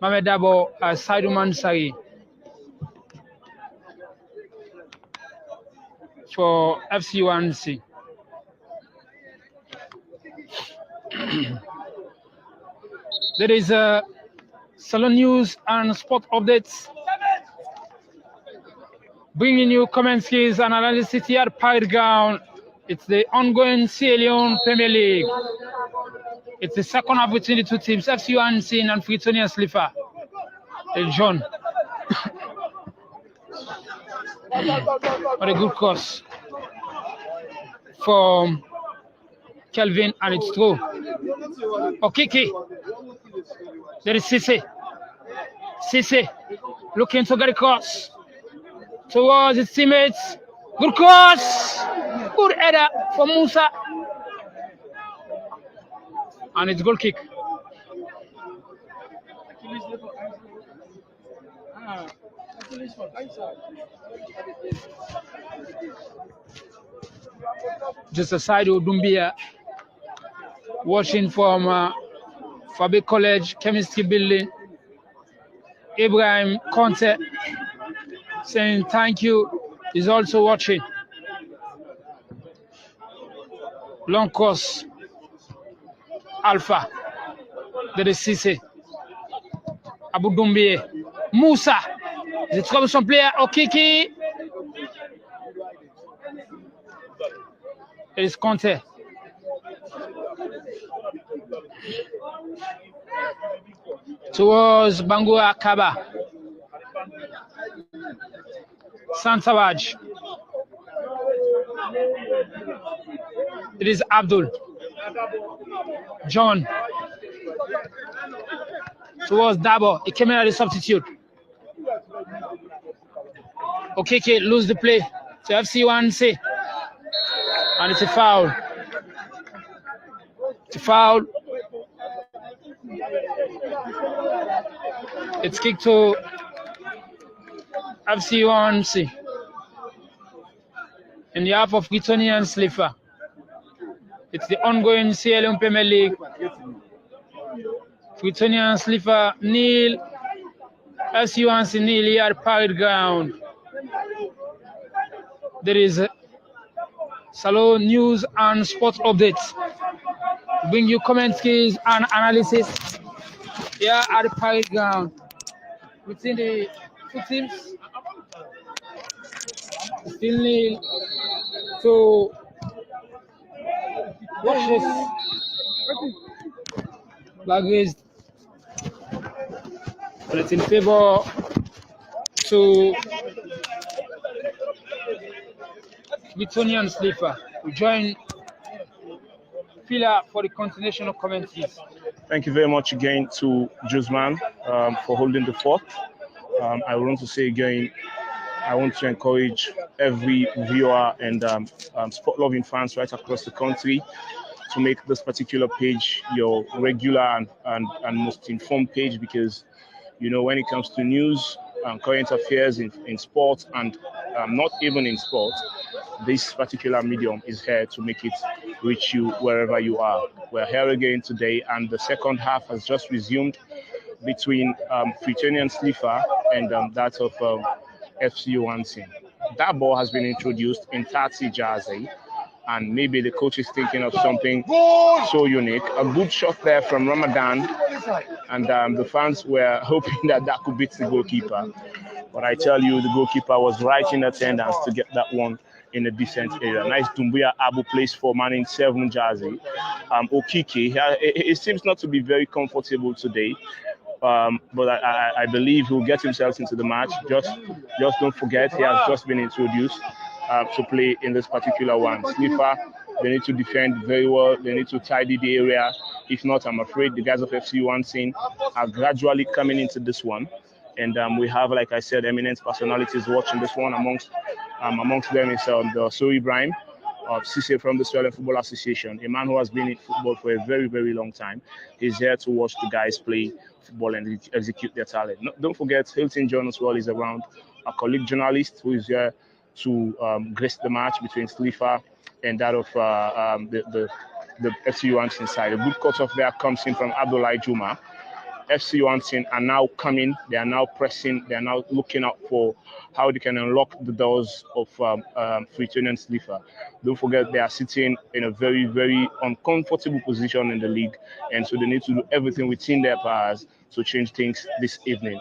Mohamed Dabo as Sadio Mansari for FC Johansen. There is a Salon news and sport updates, bringing you commentary and analysis here at Pirate Ground. It's the ongoing Leone Premier League. It's the second half between the two teams, FC Johansen and Freetonians SLIFA. John. What a good cross from Kelvin, and it's through. Okay. There is Cisse. Cisse looking to get a cross towards his teammates. Good cross. Good header for Musa. And it's goal kick. Just a side of Dumbia, watching from Fabi College Chemistry Building. Ibrahim Conte saying thank you. He's also watching. Long cross. Alpha. There is Cisse. Abu Dumbia. Musa. Is it troublesome player? Okiki. It is Conte. Towards Bangura Kaba. Santawaj. It is Abdul. John. Towards Dabo. He came in as a substitute. Okay, lose the play to FC Johansen. And it's a foul. It's a foul. It's kicked to FC Johansen in the half of Freetonians SLIFA. It's the ongoing CLM Premier League. Freetonians SLIFA nil. FC Johansen nil here at Pirate Ground. There is Salon news and sports updates. Bring you commentaries and analysis here at the Pirate Ground. Within the two teams, still nil. So watch this. Flag raised, but it's in favor to Freetonians SLIFA. We join Fila for the continuation of commentaries. Thank you very much again to Juzman for holding the fort. I want to say again, I want to encourage every viewer and sport-loving fans right across the country to make this particular page your regular and most informed page, because you know, when it comes to news and current affairs in sports and not even in sports, this particular medium is here to make it reach you wherever you are. We're here again today, and the second half has just resumed between Freetonians SLIFA and that of FC Johansen. That ball has been introduced in 30 jersey, and maybe the coach is thinking of something so unique. A good shot there from Ramadan, and the fans were hoping that that could beat the goalkeeper. But I tell you, the goalkeeper was right in attendance to get that one in a decent area. Nice Dumbuya Abu plays for man in 7 jersey. Okiki, it seems not to be very comfortable today. But I believe he'll get himself into the match. Just don't forget, he has just been introduced to play in this particular one. SLIFA, they need to defend very well. They need to tidy the area. If not, I'm afraid the guys of FC Johansen are gradually coming into this one. And we have, like I said, eminent personalities watching this one. Amongst them is the So Ibrahim of Cisse from the Sweden Football Association, a man who has been in football for a very, very long time. He's here to watch the guys play football and execute their talent. No, don't forget, Hilton John as well is around, a colleague journalist who is here to grace the match between SLIFA and that of the FC Johansen side. A good cut off there comes in from Abdullah Juma. FC Johansen are now coming, they are now pressing, they are now looking out for how they can unlock the doors of Freetonians SLIFA. Don't forget, they are sitting in a very, very uncomfortable position in the league, and so they need to do everything within their powers to change things this evening.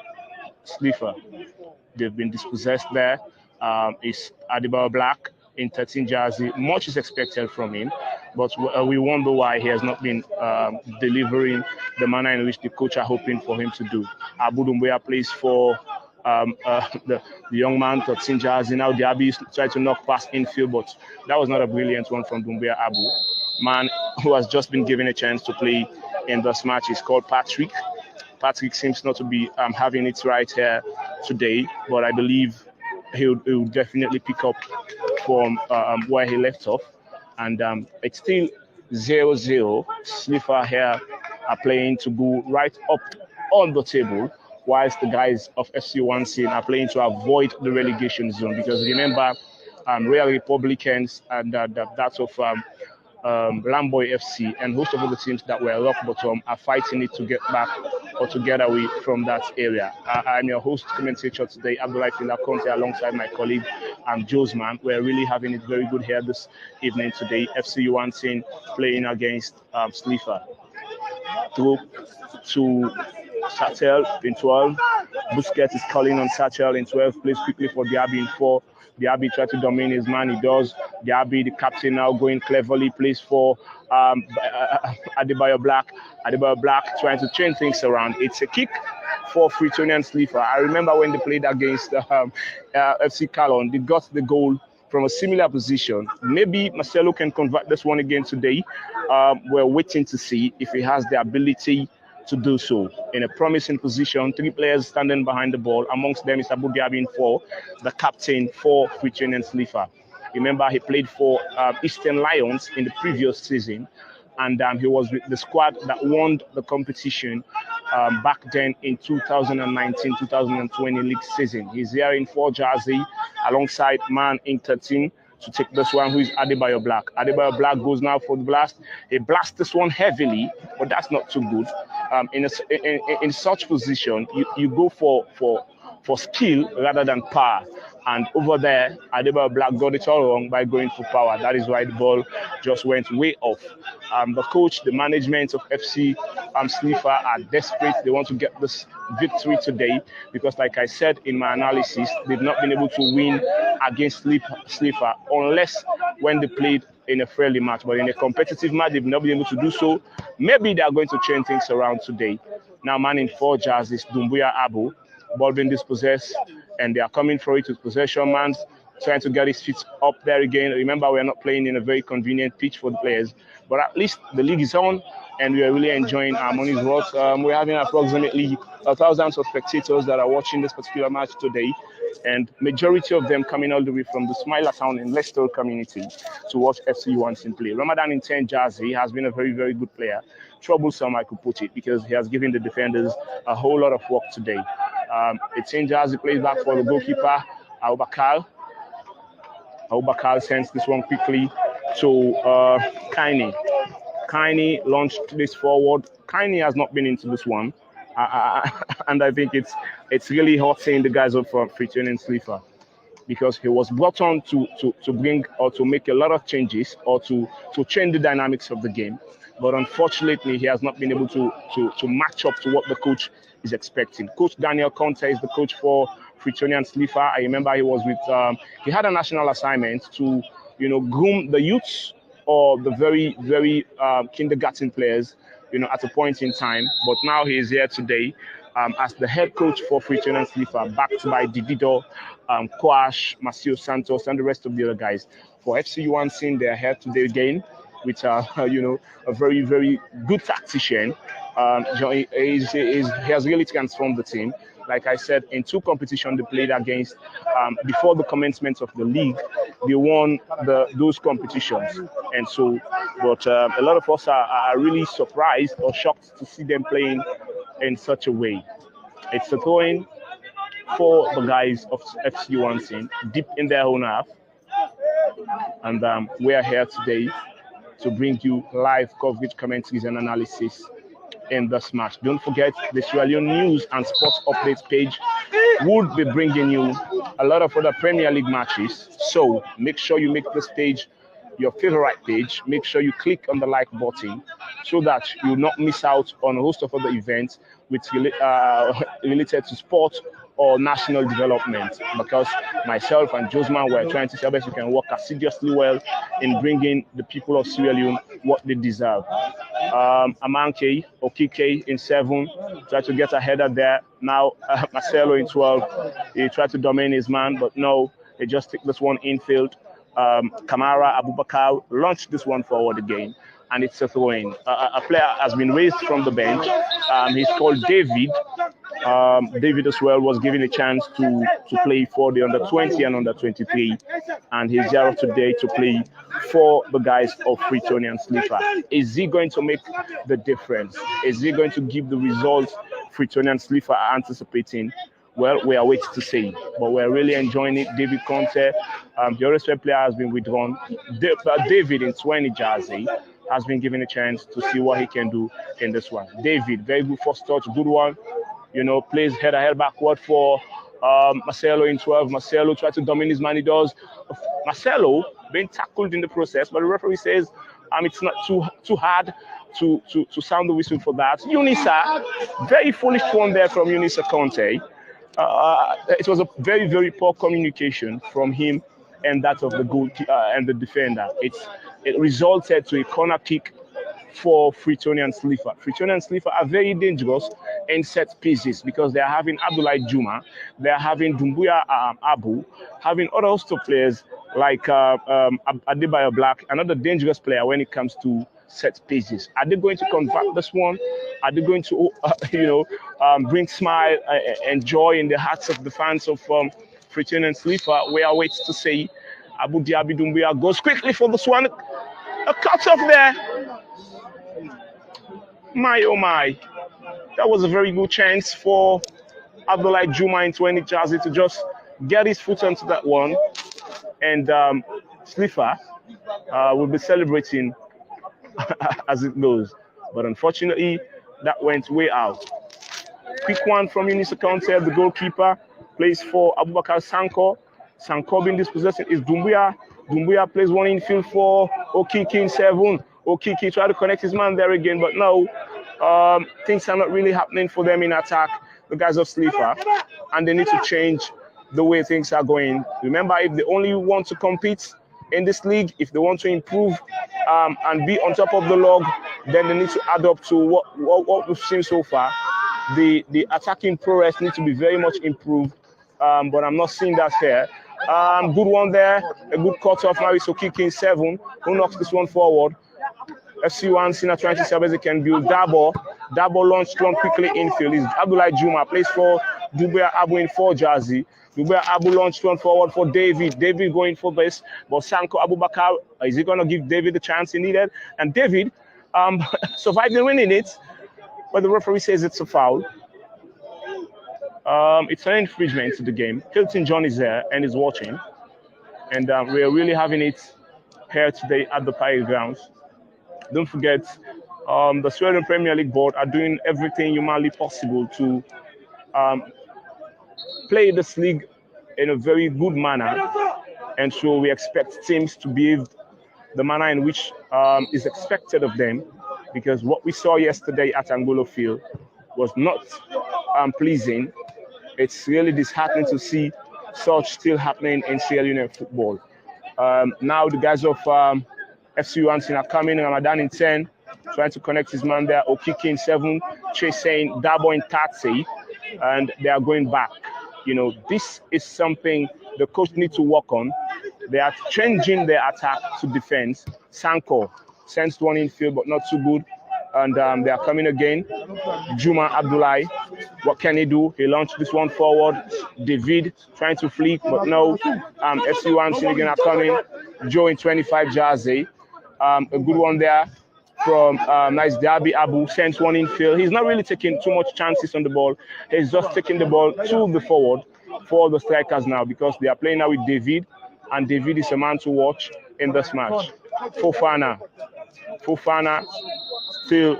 SLIFA, they've been dispossessed there. It's Adebayo Black in 13 jersey. Much is expected from him, but we wonder why he has not been delivering the manner in which the coach are hoping for him to do. Abu Dumbuya plays for the young man, 13 jersey. Now Diaby tried to knock past infield, but that was not a brilliant one from Dumbuya Abu. Man who has just been given a chance to play in this match is called Patrick. Patrick seems not to be having it right here today, but I believe he'll definitely pick up from where he left off. And it's still 0-0. SLIFA here are playing to go right up on the table, whilst the guys of FC Johansen are playing to avoid the relegation zone. Because remember, Real Republicans and that's of Lamboy FC and most of the teams that were rock bottom are fighting it to get back or to get away from that area. I'm your host, commentator today, Abdullah Conte, alongside my colleague Josman. We're really having it very good here this evening today. FC Johansen playing against SLIFA. Through to Satel in 12. Busquets is calling on Satel in 12. Plays quickly for Diaby in 4. Diaby tried to dominate his man. He does. Diaby, the captain, now going cleverly, plays for Adebayo Black. Adebayo Black trying to change things around. It's a kick for Freetonians SLIFA. I remember when they played against FC Calon, they got the goal from a similar position. Maybe Marcelo can convert this one again today. We're waiting to see if he has the ability to do so. In a promising position, 3 players standing behind the ball. Amongst them is Abu Diaby in 4, the captain for Freetonians SLIFA. Remember, he played for Eastern Lions in the previous season, and he was with the squad that won the competition back then in 2019-2020 league season. He's here in 4 jersey alongside man in 13 to take this one, who is Adebayo Black. Adebayo Black goes now for the blast. He blasts this one heavily, but that's not too good. In such position, you go for skill rather than power. And over there, Adebayo Black got it all wrong by going for power. That is why the ball just went way off. The coach, the management of FC SLIFA are desperate. They want to get this victory today because, like I said in my analysis, they've not been able to win against SLIFA unless when they played in a friendly match. But in a competitive match, they've not been able to do so. Maybe they are going to change things around today. Now, man in 4 jerseys, Dumbuya Abu. Ball being dispossessed, and they are coming for it with possession. Man's trying to get his feet up there again. Remember, we're not playing in a very convenient pitch for the players, but at least the league is on, and we are really enjoying our money's worth. We're having approximately thousands of spectators that are watching this particular match today, and majority of them coming all the way from the Smiler Town and Leicester community to watch FC Johansen play. Ramadan in 10 jersey has been a very, very good player. Troublesome, I could put it, because he has given the defenders a whole lot of work today. It's in jersey, plays back for the goalkeeper, Abubakar. Abubakar sends this one quickly to Kaini. Kaini launched this forward. Kaini has not been into this one. And I think it's really hurting the guys of Freetonians SLIFA, because he was brought on to bring or to make a lot of changes or to change the dynamics of the game. But unfortunately, he has not been able to match up to what the coach is expecting. Coach Daniel Conte is the coach for Freetonians SLIFA. I remember he was with, he had a national assignment to, groom the youths or the very, very kindergarten players, at a point in time. But now he is here today as the head coach for Freetonians SLIFA, backed by Divido, Quash, Masio Santos, and the rest of the other guys. For FC Johansen, they are here today again with, a very, very good tactician. He has really transformed the team. Like I said, in 2 competitions they played against before the commencement of the league, they won those competitions. And so, but a lot of us are really surprised or shocked to see them playing in such a way. It's a throw-in for the guys of FC Johansen deep in their own half. And we are here today to bring you live coverage, commentaries, and analysis in this match. Don't forget, the Sierra Leone news and sports updates page would be bringing you a lot of other Premier League matches. So make sure you make this page your favorite page. Make sure you click on the like button so that you will not miss out on a host of other events related to sport or national development, because myself and Josman were trying to see how best we can work assiduously well in bringing the people of Sierra Leone what they deserve. Amanke, Okike in 7, tried to get a header there. Now Marcelo in 12, he tried to domain his man, but no, he just took this one infield. Kamara Abubakar launched this one forward again, and it's a throw-in. A player has been raised from the bench. He's called David. David as well was given a chance to play for the under-20 and under-23, and he's here today to play for the guys of Freetonians SLIFA. Is he going to make the difference? Is he going to give the results Freetonians SLIFA are anticipating? Well, we are waiting to see, but we're really enjoying it. David Conte, the other player, has been withdrawn. David in 20 jersey has been given a chance to see what he can do in this one. David, very good first touch, good one. Plays header backward for Marcelo in 12. Marcelo tried to dominate his man. He does. Marcelo being tackled in the process, but the referee says it's not too hard to sound the whistle for that. Unisa, very foolish one there from Unisa Conte. It was a very, very poor communication from him and that of the goalkeeper and the defender. It resulted to a corner kick for Freetonians SLIFA. Freetonians SLIFA are very dangerous in set pieces because they are having Abdullah Juma, they are having Dumbuya Abu, having other host of players like Adebayo Black, another dangerous player when it comes to set pieces. Are they going to convert this one? Are they going to, bring smile and joy in the hearts of the fans of Freetonians SLIFA? We are waiting to see. Abu Diaby Dumbuya goes quickly for this one. A cut off there. My, oh my. That was a very good chance for Abdullah Juma in 20 jersey to just get his foot onto that one. And SLIFA will be celebrating as it goes. But unfortunately, that went way out. Quick one from Unisa Conte, the goalkeeper, plays for Abubakar Sanko. Sanko being dispossessed is Dumbuya. Dumbuya plays one infield for Okiki in 7. Okiki tried to connect his man there again, but no. Things are not really happening for them in attack, the guys of SLIFA, and they need to change the way things are going. Remember, if they only want to compete in this league, if they want to improve and be on top of the log, then they need to add up to what we've seen so far. The attacking prowess needs to be very much improved, but I'm not seeing that here. Good one there, a good cut off. Now it's Okiki in 7, who knocks this one forward. FC Johansen are trying to see how they can build Dabo. Dabo launched one quickly infield. Is Abdullah Juma plays for Dubia Abu in 4 jersey. Dubia Abu launched one forward for David. David going for base, but Sanko Abubakar, is he going to give David the chance he needed? And David survived in winning it, but the referee says it's a foul. It's an infringement to the game. Hilton John is there and is watching, and we are really having it here today at the Pirate Grounds. Don't forget, the Sweden Premier League board are doing everything humanly possible to play this league in a very good manner, and so we expect teams to behave the manner in which is expected of them, because what we saw yesterday at Angolo Field was not pleasing. It's really disheartening to see such still happening in Sierra Leone football. Now the guys of FC Johansen are coming. Ramadan in 10, trying to connect his man there. Okiki in 7, chasing Dabo in 30, and they are going back. You know, this is something the coach needs to work on. They are changing their attack to defense. Sanko sends one infield, but not too good. And they are coming again. Juma Abdullahi, what can he do? He launched this one forward. David trying to flick, but no. FC Johansen again are coming. Joe in 25 jersey. A good one there from Nice Derby. Abu sends one infield. He's not really taking too much chances on the ball. He's just taking the ball to the forward for the strikers now, because they are playing now with David, and David is a man to watch in this match. Fofana still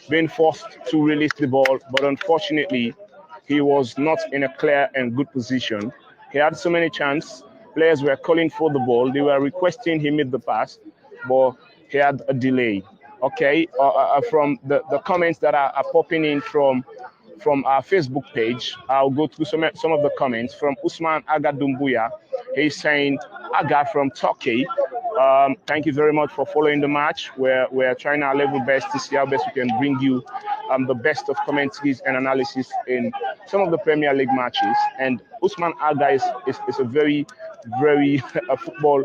being forced to release the ball, but unfortunately, he was not in a clear and good position. He had so many chances. Players were calling for the ball. They were requesting he made the pass, but he had a delay. Okay, from the comments that are popping in from our Facebook page, I'll go through some of the comments. From Usman Agadumbuya, he's saying, Aga from Turkey, thank you very much for following the match. We're trying our level best to see how best we can bring you the best of commentaries and analysis in some of the Premier League matches. And Usman Aga is a very, very football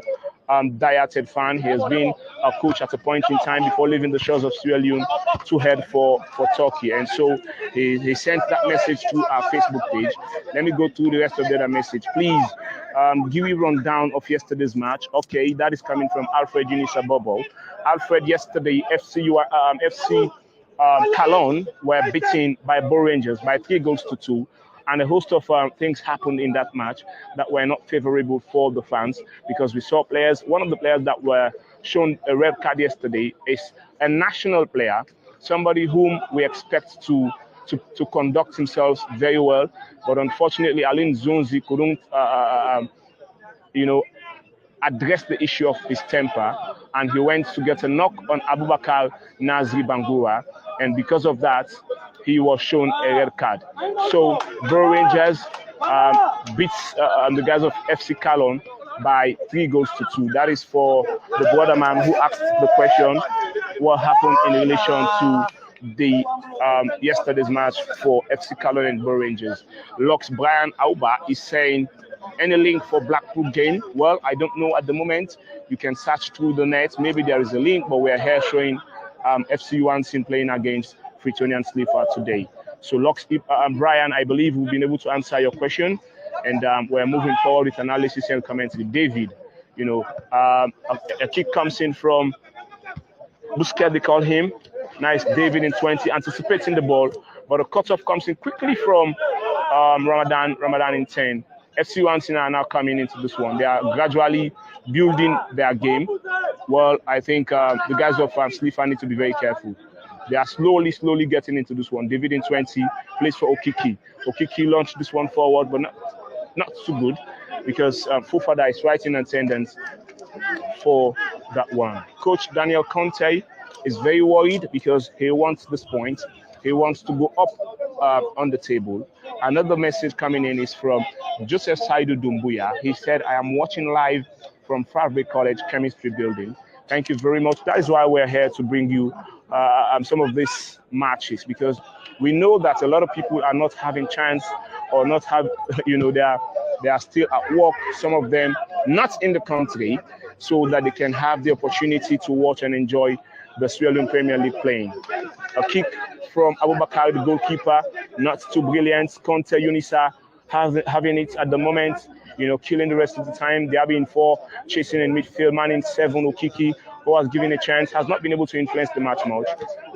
dieted fan. He has been a coach at a point in time before leaving the shores of Sierra Leone to head for Turkey. And so he sent that message to our Facebook page. Let me go through the rest of the other message. Please give me a rundown of yesterday's match. Okay, that is coming from Alfred Unisa Bobo. Alfred, yesterday, FC Calon were beaten by Bo Rangers by 3-2. And a host of things happened in that match that were not favorable for the fans, because we saw players. One of the players that were shown a red card yesterday is a national player, somebody whom we expect to conduct himself very well. But unfortunately, Alin Zunzi couldn't, address the issue of his temper, and he went to get a knock on Abubakar Nazri Bangura, and because of that, he was shown a red card. So Borough Rangers beats the guys of FC Calon by 3-2. That is for the brother man who asked the question, what happened in relation to the yesterday's match for FC Calon and Borough Rangers. Lux Brian Auba is saying, any link for Blackpool game? Well, I don't know at the moment. You can search through the net. Maybe there is a link, but we are here showing FC Johansen playing against Freetonians SLIFA today. So, Lux, Brian, I believe we've been able to answer your question, and we're moving forward with analysis and commentary. David, a kick comes in from Busquets, they call him. Nice, David in 20, anticipating the ball, but a cutoff comes in quickly from Ramadan in 10. FC Johansen are now coming into this one. They are gradually building their game. Well, I think the guys of SLIFA need to be very careful. They are slowly getting into this one. David in 20 plays for Okiki. Okiki launched this one forward, but not too good, because Fofada is right in attendance for that one. Coach Daniel Conte is very worried because he wants this point. He wants to go up on the table. Another message coming in is from Joseph Saidu Dumbuya. He said, I am watching live from Fairview College Chemistry Building. Thank you very much. That is why we're here to bring you some of these matches, because we know that a lot of people are not having chance, or not have, they are still at work, some of them not in the country, so that they can have the opportunity to watch and enjoy the Sierra Leone Premier League playing. A kick from Abubakar, the goalkeeper, not too brilliant. Conte Unisa having it at the moment, killing the rest of the time. They are being 4, chasing in midfield, man in 7, Okiki, who was given a chance, has not been able to influence the match much.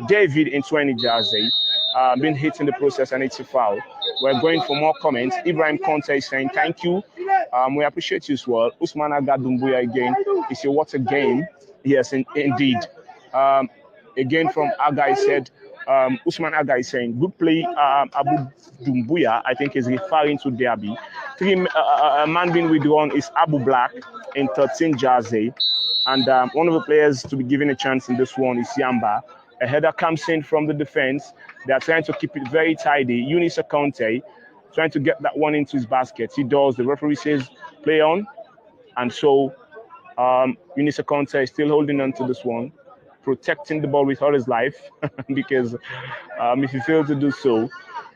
David in 20 jersey, been hit in the process and it's a foul. We're going for more comments. Ibrahim Conte is saying, thank you. We appreciate you as well. Usman Agadumbuya again. He said, what a game. Yes, indeed. Again from Aga, he said, Usman Aga is saying, good play. Abu Dumbuya, I think, is referring to Derby. A man being withdrawn is Abu Black in 13 jersey. And one of the players to be given a chance in this one is Yamba. A header comes in from the defense. They are trying to keep it very tidy. Unisa Conte trying to get that one into his basket. He does. The referee says, play on. And so Unisa Conte is still holding on to this one, protecting the ball with all his life, because if he fails to do so,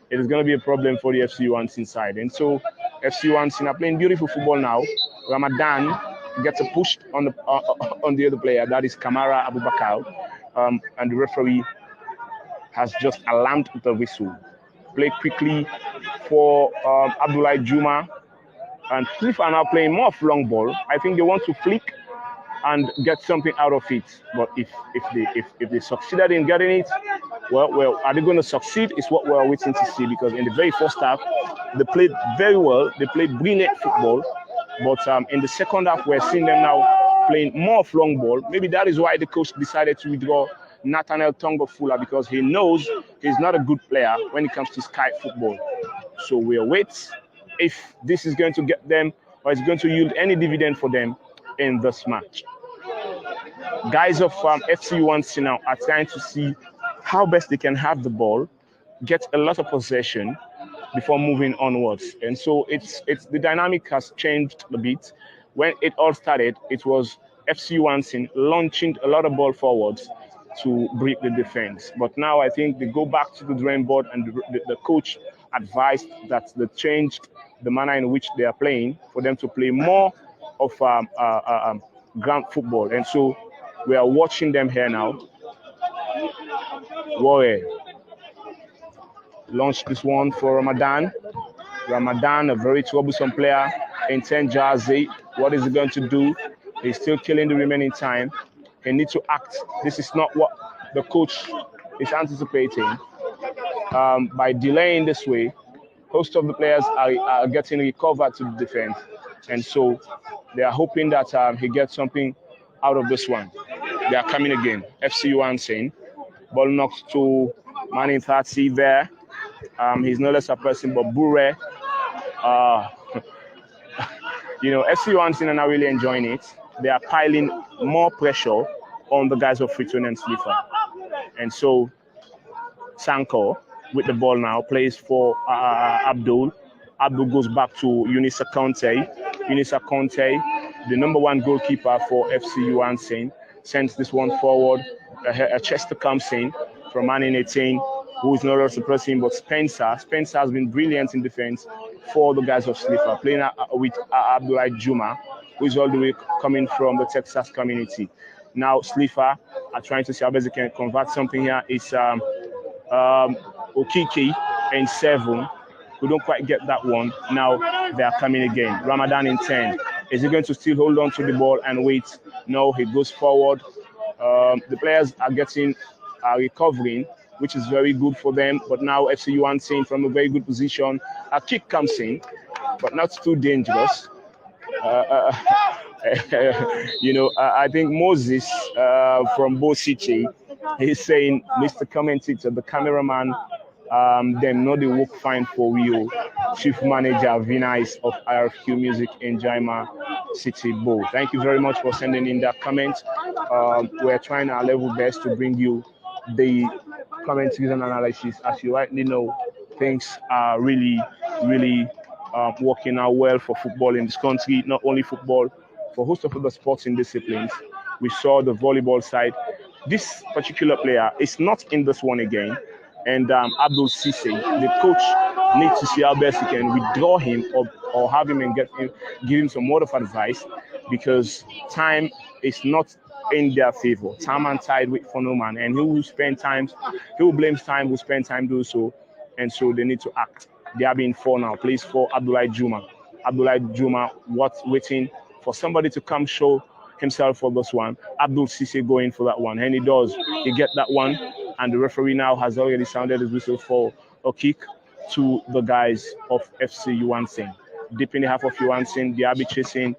it is going to be a problem for the FC Johansen side. And so FC Johansen are playing beautiful football now. Ramadan gets a push on the other player, that is Kamara Abubakar, and the referee has just alarmed the whistle. Play quickly for Abdullah Juma, and SLIFA are now playing more of long ball. I think they want to flick and get something out of it. But if they succeeded in getting it, well, are they going to succeed? Is what we're waiting to see, because in the very first half, they played very well. They played brilliant football. But in the second half, we're seeing them now playing more of long ball. Maybe that is why the coach decided to withdraw Nathaniel Tongo Fuller, because he knows he's not a good player when it comes to Sky football. So we'll wait if this is going to get them, or it's going to yield any dividend for them in this match. Guys of FC Johansen now are trying to see how best they can have the ball, get a lot of possession before moving onwards. And so it's the dynamic has changed a bit. When it all started, it was FC Johansen launching a lot of ball forwards to break the defense. But now I think they go back to the drawing board, and the coach advised that they changed the manner in which they are playing for them to play more of ground football. And so we are watching them here now. Warrior launched this one for Ramadan. Ramadan, a very troublesome player in 10 jersey. What is he going to do? He's still killing the remaining time. He needs to act. This is not what the coach is anticipating. By delaying this way, most of the players are getting recovered to the defense. And so they are hoping that he gets something out of this one. They are coming again. FC Johansen. Ball knocked to man in 30 there. He's no less a person, but Bure. FC Johansen are not really enjoying it. They are piling more pressure on the guys of Freetonians and SLIFA. And so Sanko with the ball now plays for Abdul. Abdul goes back to Unisa Conte. Unisa Conte, the #1 goalkeeper for FC Johansen, sends this one forward. A Chester comes in from man in 18, who is not also pressing, but Spencer. Spencer has been brilliant in defense for the guys of SLIFA, playing with Abdullah Juma, who is all the way coming from the Texas community. Now SLIFA are trying to see how best they can convert something here. It's Okiki in 7. We don't quite get that one. Now they are coming again. Ramadan in 10. Is he going to still hold on to the ball and wait? No, he goes forward. The players are recovering, which is very good for them. But now FC Johansen from a very good position. A kick comes in, but not too dangerous. I think Moses from Bosichi, he's saying, Mr. Commentator, the cameraman, them know they work fine for you. Chief Manager Vinais of RFQ Music in Jaima City Bowl. Thank you very much for sending in that comment. We're trying our level best to bring you the commentaries and analysis. As you rightly know, things are really working out well for football in this country. Not only football, for a host of other sports and disciplines. We saw the volleyball side. This particular player is not in this one again. And Abdul Sise, the coach needs to see how best he can withdraw him or have him and give him some word of advice, because time is not in their favor. Time and tide wait for no man, and he will blame time, will spend time do so, and so they need to act. They are being 4 now. Plays for Abdoulaye Juma. Abdoulaye Juma, waiting for somebody to come show himself for this one. Abdul Cisse going for that one, and he does. He get that one, and the referee now has already sounded his whistle for a kick to the guys of FC Johansen. Deep in the half of Johansen, they are be chasing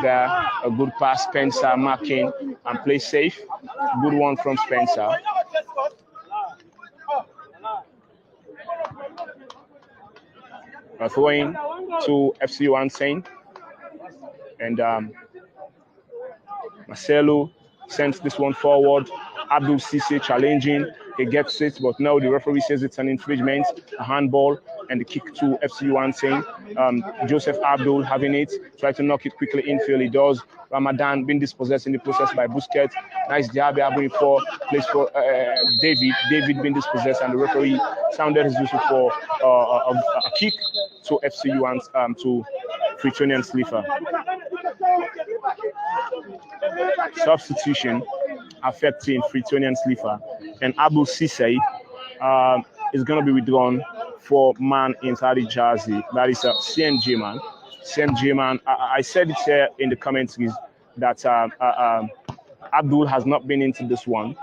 there. A good pass, Spencer marking and play safe. Good one from Spencer. Throwing to FC Johansen, and Marcelo sends this one forward. Abdul Cisse challenging. He gets it, but now the referee says it's an infringement, a handball, and the kick to FC Johansen. Joseph Abdul having it, try to knock it quickly infield. He does. Ramadan being dispossessed in the process by Busquets. Nice Diaby Abu for place for David. David being dispossessed, and the referee sounded his whistle for a kick to FC Johansen, to Freetonians SLIFA. Substitution affecting Freetonians SLIFA, and Abdul Cisse is going to be withdrawn for man inside the jersey. That is CMJ man. CMJ man. I said it here in the commentaries that Abdul has not been into this one.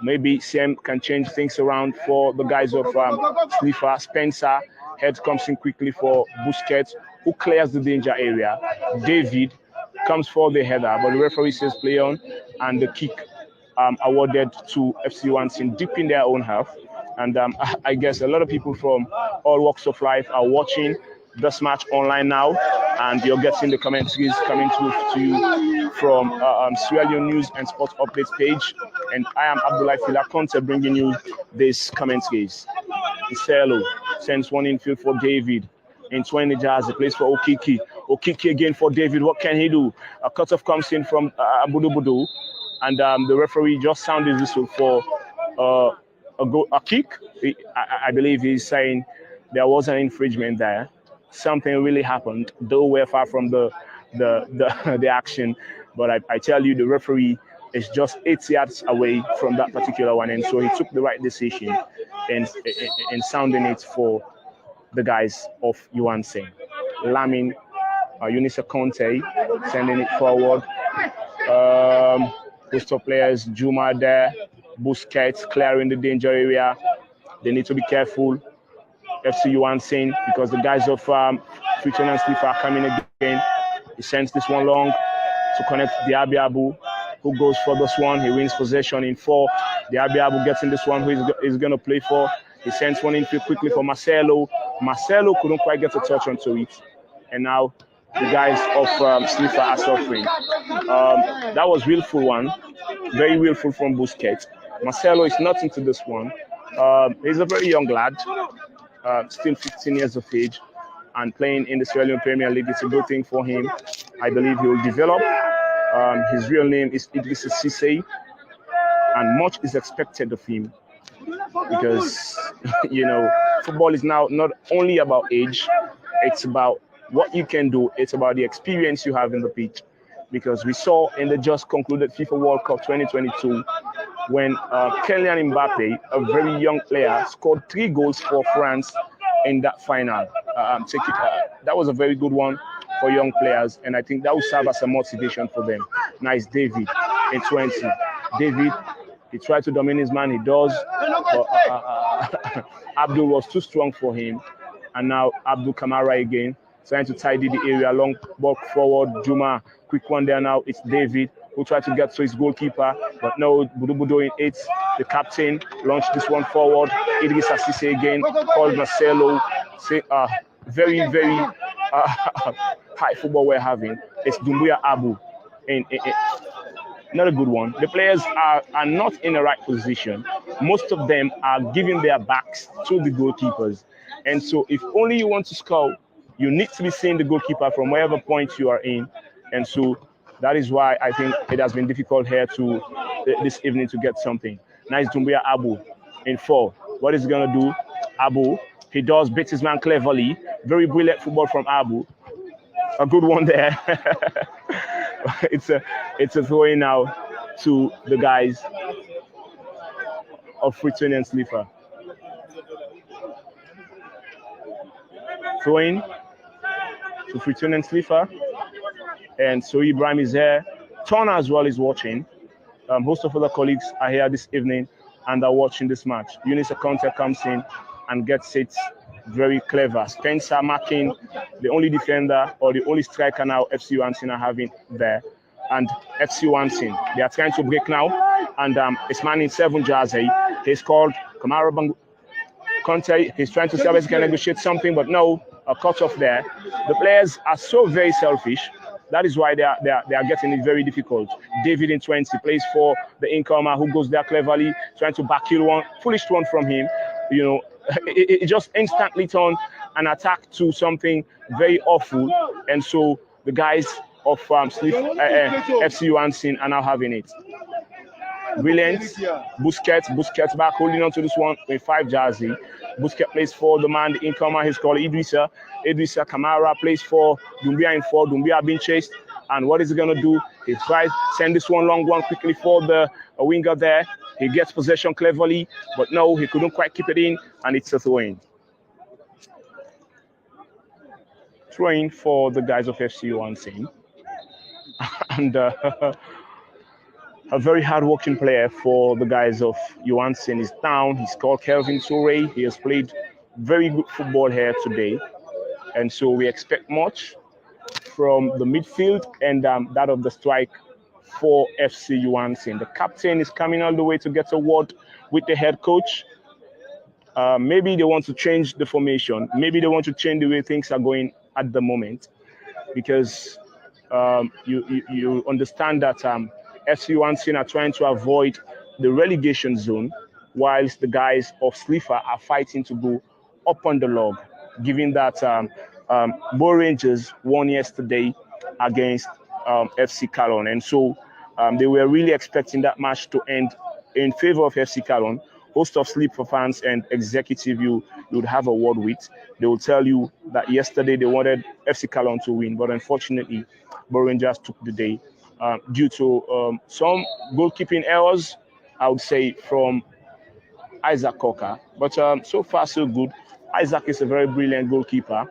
Maybe CM can change things around for the guys of SLIFA. Spencer head comes in quickly for Busquets, who clears the danger area. David comes for the header, but the referee says play on, and the kick awarded to FC Johansen deep in their own half. And I guess a lot of people from all walks of life are watching this match online now, and you're getting the commentaries coming to you from Sierra Leone News and Sports Updates page. And I am Abdoulaye Filaconte bringing you these commentaries. Iselo sends one infield for David. In 20 jars, he plays for Okiki. Okiki again for David. What can he do? A cutoff comes in from Budu, and the referee just sounded whistle for a kick. I believe he's saying there was an infringement there. Something really happened, though we're far from the action. But I tell you, the referee is just 8 yards away from that particular one, and so he took the right decision in sounding it for the guys of Johansen. Lamin, Eunice Conte sending it forward. Post players, Juma there, Busquets clearing the danger area. They need to be careful. FC Johansen, because the guys of Freetonians SLIFA are coming again. He sends this one long to connect Diaby Abu, who goes for this one. He wins possession in 4. Diaby Abu gets in this one, who is going to play for. He sends one in quickly for Marcelo. Marcelo couldn't quite get a touch onto it. And now the guys of SLIFA are suffering. That was willful one. Very willful from Busquets. Marcelo is not into this one. He's a very young lad, still 15 years of age, and playing in the Sierra Leone Premier League. It's a good thing for him. I believe he will develop. His real name is Idrissa Cisse, and much is expected of him. Because, football is now not only about age, it's about what you can do. It's about the experience you have in the pitch. Because we saw in the just concluded FIFA World Cup 2022, when Kylian Mbappe, a very young player, scored 3 goals for France in that final. That was a very good one for young players, and I think that will serve as a motivation for them. Nice David in 20. David, he tried to dominate his man, he does, but Abdul was too strong for him. And now Abdul Kamara again, trying to tidy the area, long ball forward, Juma, quick one there now, it's David, who tried to get to his goalkeeper, but no, Budu in 8, the captain, launched this one forward, Idrissa Cisse again, called Marcelo, very, very high football we're having. It's Doumbouya Abu, not a good one. The players are not in the right position. Most of them are giving their backs to the goalkeepers. And so if only you want to score, you need to be seeing the goalkeeper from wherever point you are in. And so that is why I think it has been difficult here this evening to get something. Nice Doumbouya Abu in 4. What is he going to do? Abu, he does beat his man cleverly. Very brilliant football from Abu. A good one there. it's a throw-in now to the guys of Freetonians SLIFA. Throw-in to Freetonians SLIFA. And so Ibrahim is here. Turner as well is watching. Most of other colleagues are here this evening and are watching this match. Eunice Akonte comes in and gets it very clever. Spencer marking the only defender or the only striker now FC Johansen are having there. And FC Johansen, they are trying to break now. And it's man in 7 jersey. He's called Kamara Conte. He's trying to see if he can negotiate something, but no, a cut off there. The players are so very selfish. That is why they are getting it very difficult. David in 20 plays for the incomer who goes there cleverly, trying to backhill one, foolish one from him. You know, it just instantly turned an attack to something very awful. And so the guys of FC Johansen are now having it. Brilliant. Busquets back, holding on to this one with 5 jersey. Busquets plays for the man, the incomer, he's called Idrissa. Idrissa Kamara plays for Doumbia in 4. Doumbia being chased. And what is he going to do? He tries to send this one long one quickly for the winger there. He gets possession cleverly, but no, he couldn't quite keep it in, and it's a throw-in. Throw-in for the guys of FC Johansen. And a very hard-working player for the guys of Johansen is down. He's called Kelvin Toure. He has played very good football here today. And so we expect much from the midfield and that of the strike for FC Johansen. The captain is coming all the way to get a word with the head coach. Maybe they want to change the formation. Maybe they want to change the way things are going at the moment. Because you understand that FC Johansen are trying to avoid the relegation zone, whilst the guys of SLIFA are fighting to go up on the log, given that Bo Rangers won yesterday against FC Calon. And so they were really expecting that match to end in favor of FC Calon. Host of SLIFA fans and executive you would have a word with. They will tell you that yesterday they wanted FC Calon to win, but unfortunately, Bo Rangers took the day. Due to some goalkeeping errors, I would say, from Isaac Coker. But so far, so good. Isaac is a very brilliant goalkeeper.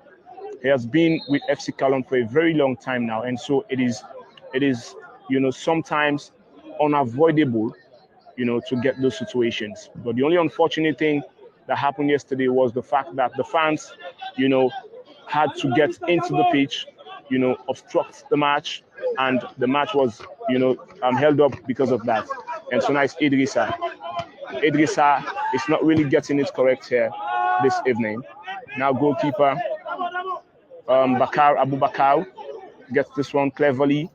He has been with FC Calon for a very long time now. And so it is, sometimes unavoidable, to get those situations. But the only unfortunate thing that happened yesterday was the fact that the fans, had to get into the pitch, obstruct the match. And the match was, held up because of that. And so now it's Idrissa. Idrissa is not really getting it correct here this evening. Now goalkeeper Abu Bakar gets this one cleverly,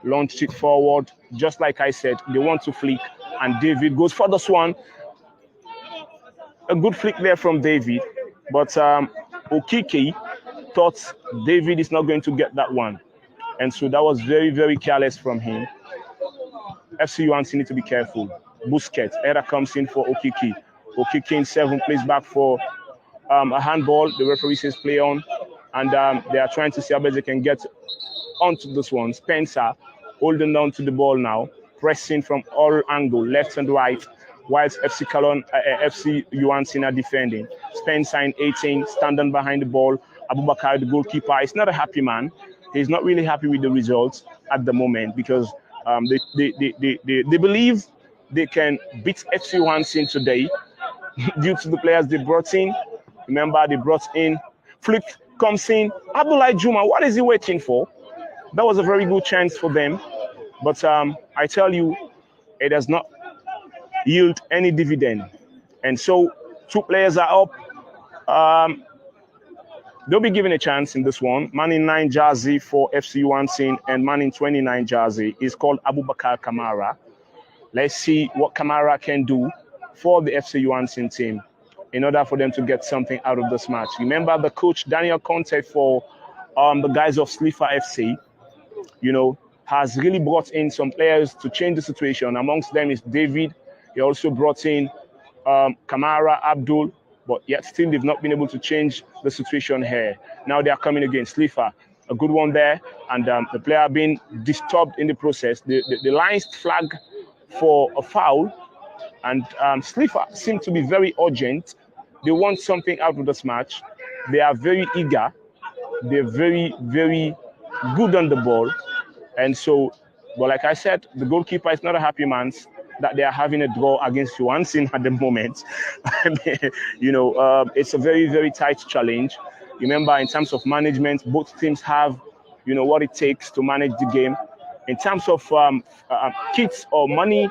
launched it forward. Just like I said, they want to flick, and David goes for this one. A good flick there from David, but Okiki thought David is not going to get that one. And so that was very, very careless from him. FC Johansen need to be careful. Busquets, Era comes in for Okiki. Okiki in 7 plays back for a handball. The referee says play on. And they are trying to see how they can get onto this one. Spencer holding on to the ball now, pressing from all angles, left and right, whilst FC Johansen are defending. Spencer in 18, standing behind the ball. Abubakar, the goalkeeper, is not a happy man. He's not really happy with the results at the moment because they believe they can beat FC Johansen today due to the players they brought in. Remember, they brought in Flick comes in. Abdullah Juma, what is he waiting for? That was a very good chance for them. But I tell you, it does not yield any dividend. And so 2 players are up. They'll be given a chance in this one. Man in 9 jersey for FC Johansen and man in 29 jersey is called Abubakar Kamara. Let's see what Kamara can do for the FC Johansen team in order for them to get something out of this match. Remember the coach, Daniel Conte, for the guys of SLIFA FC, has really brought in some players to change the situation. Amongst them is David. He also brought in Kamara, Abdul, but yet still they've not been able to change the situation here. Now they are coming against SLIFA. a good one there, and the player being disturbed in the process. The lines flag for a foul, and SLIFA seem to be very urgent. They want something out of this match. They are very eager. They're very, very good on the ball. And so, but like I said, the goalkeeper is not a happy man that they are having a draw against Johansen at the moment. It's a very, very tight challenge. Remember, in terms of management, both teams have, what it takes to manage the game. In terms of kits or money,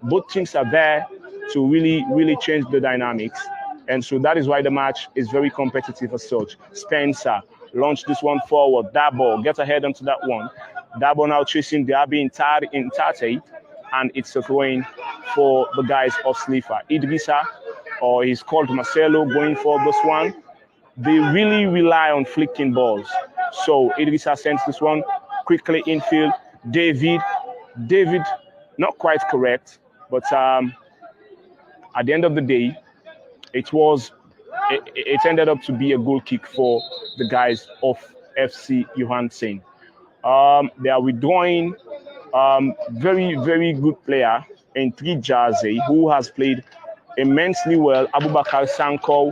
both teams are there to really, really change the dynamics. And so that is why the match is very competitive as such. Spencer launched this one forward. Dabo gets ahead onto that one. Dabo now chasing Diaby in Tate, and it's a throw-in for the guys of SLIFA. Idrissa, or he's called Marcelo, going for this one. They really rely on flicking balls. So Idrissa sends this one quickly infield. David, not quite correct, but at the end of the day, it ended up to be a goal kick for the guys of FC Johansen. They are withdrawing very, very good player in 3 jersey who has played immensely well, Abubakar Sanko.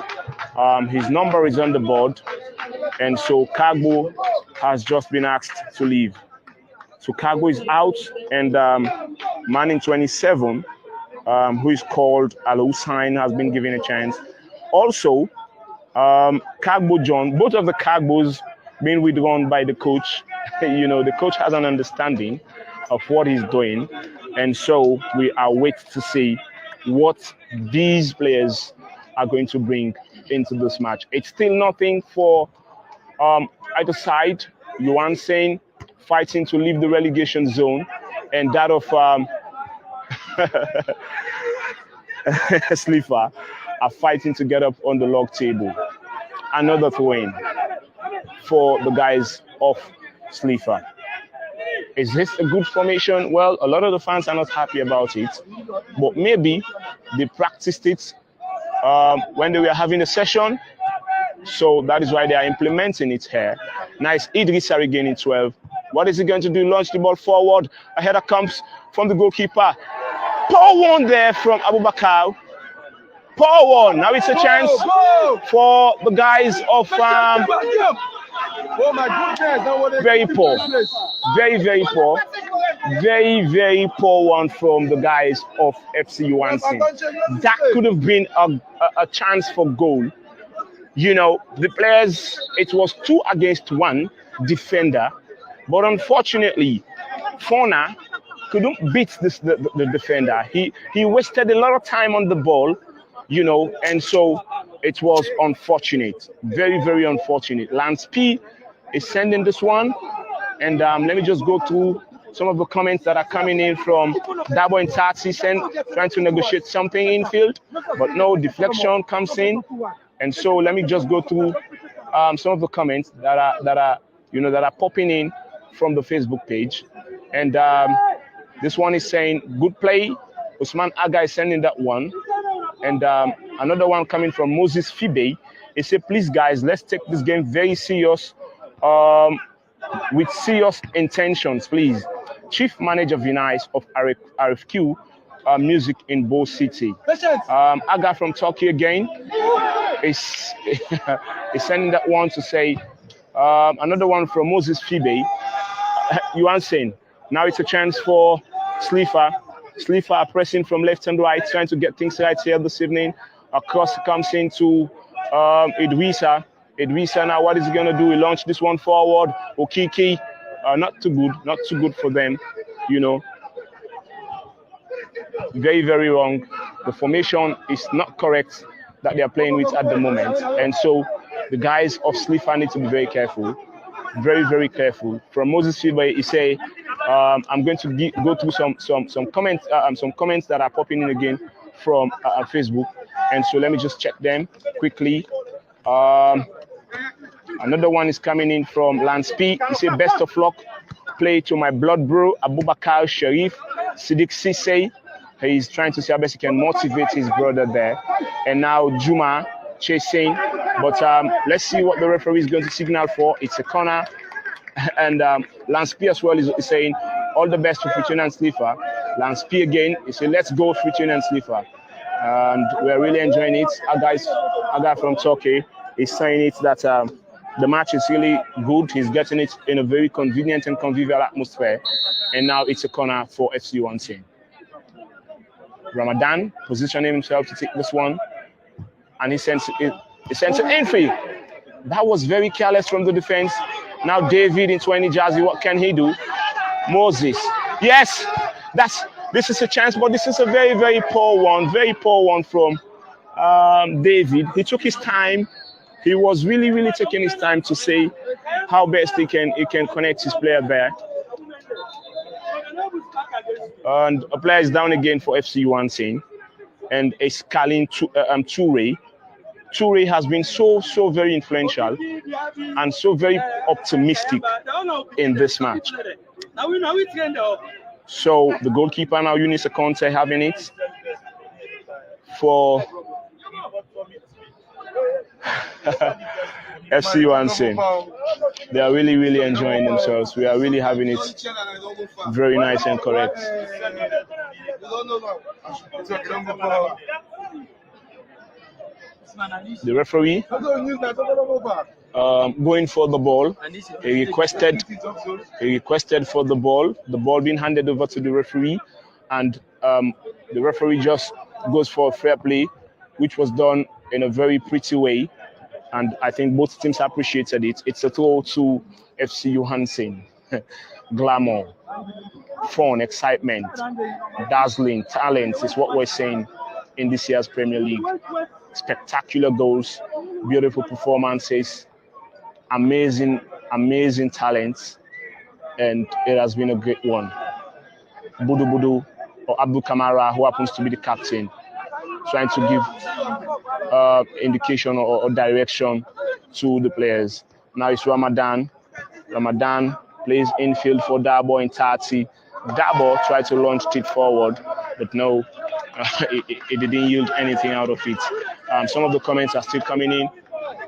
His number is on the board, and so Kagbo has just been asked to leave. So Kagbo is out, and man in 27, who is called Al Hussein, has been given a chance. Also, Kagbo John, both of the Kagbos being withdrawn by the coach. The coach has an understanding of what he's doing, and so we are waiting to see what these players are going to bring into this match. It's still nothing for either side. Johansen fighting to leave the relegation zone, and that of SLIFA are fighting to get up on the log table. Another throw-in for the guys of SLIFA. Is this a good formation? Well, a lot of the fans are not happy about it, but maybe they practiced it when they were having a session, so that is why they are implementing it here. Nice, Idrissa regaining 12. What is he going to do? Launch the ball forward. A header comes from the goalkeeper. Poor one there from Abubakar. Poor one. Now it's a chance for the guys of oh my goodness! Very poor. Very, very poor. Very, very poor one from the guys of FC Johansen. That could have been a chance for goal. The players, it was 2 against 1 defender, but unfortunately, Fauna couldn't beat the defender. He wasted a lot of time on the ball, and so it was unfortunate. Very, very unfortunate. Lance P is sending this one. And let me just go through some of the comments that are coming in from Dabo and Tati, trying to negotiate something infield, but no deflection comes in. And so let me just go through some of the comments that are popping in from the Facebook page. And this one is saying good play. Usman Aga is sending that one. And another one coming from Moses Fibe. He said, please guys, let's take this game very serious. With serious intentions, please. Chief Manager Vinais of RFQ Music in Bo City. Aga from Turkey again is sending that one to say, another one from Moses Fibe. Johansen. Now it's a chance for SLIFA. SLIFA are pressing from left and right, trying to get things right here this evening. A cross comes into Idrissa. Idrissa now, what is he going to do? He launched this one forward. Okiki, not too good for them, Very, very wrong. The formation is not correct that they are playing with at the moment. And so the guys of SLIFA need to be very careful. Very, very careful. From Moses Fibe, he say, I'm going to go through some comments that are popping in again from Facebook. And so let me just check them quickly. Another one is coming in from Lance P. He said, best of luck. Play to my blood bro, Abubakar Sharif. Siddiq Sisse. He's trying to see how best he can motivate his brother there. And now Juma chasing. But let's see what the referee is going to signal for. It's a corner. And Lance P as well is saying all the best for Freetonians SLIFA. Lance P again, he said let's go Freetonians SLIFA. And we're really enjoying it. A guy from Turkey is saying it that the match is really good. He's getting it in a very convenient and convivial atmosphere. And now it's a corner for FC Johansen. Ramadan positioning himself to take this one. And he sends an infield. That was very careless from the defense. Now David in 20 jersey, what can he do? Moses. Yes, this is a chance, but this is a very, very poor one from David. He took his time. He was really, really taking his time to say how best he can connect his player there. And a player is down again for FC Johansen. And it's Kalin Toure. Toure has been so very influential and so very optimistic in this match. So the goalkeeper now, Eunice Conte, having it for FC Johansen. They are really, really enjoying themselves. We are really having it very nice and correct. The referee going for the ball. He requested for the ball being handed over to the referee, and the referee just goes for a fair play, which was done in a very pretty way, and I think both teams appreciated it. It's a throw to FC Johansen. Glamour, fun, excitement, dazzling, talent is what we're saying in this year's Premier League. Spectacular goals, beautiful performances, amazing talents, and it has been a great one. Budu or Abdul Kamara, who happens to be the captain, trying to give indication or direction to the players. Now it's Ramadan. Ramadan plays infield for Dabo in 30. Dabo tried to launch it forward, but no, it didn't yield anything out of it. Some of the comments are still coming in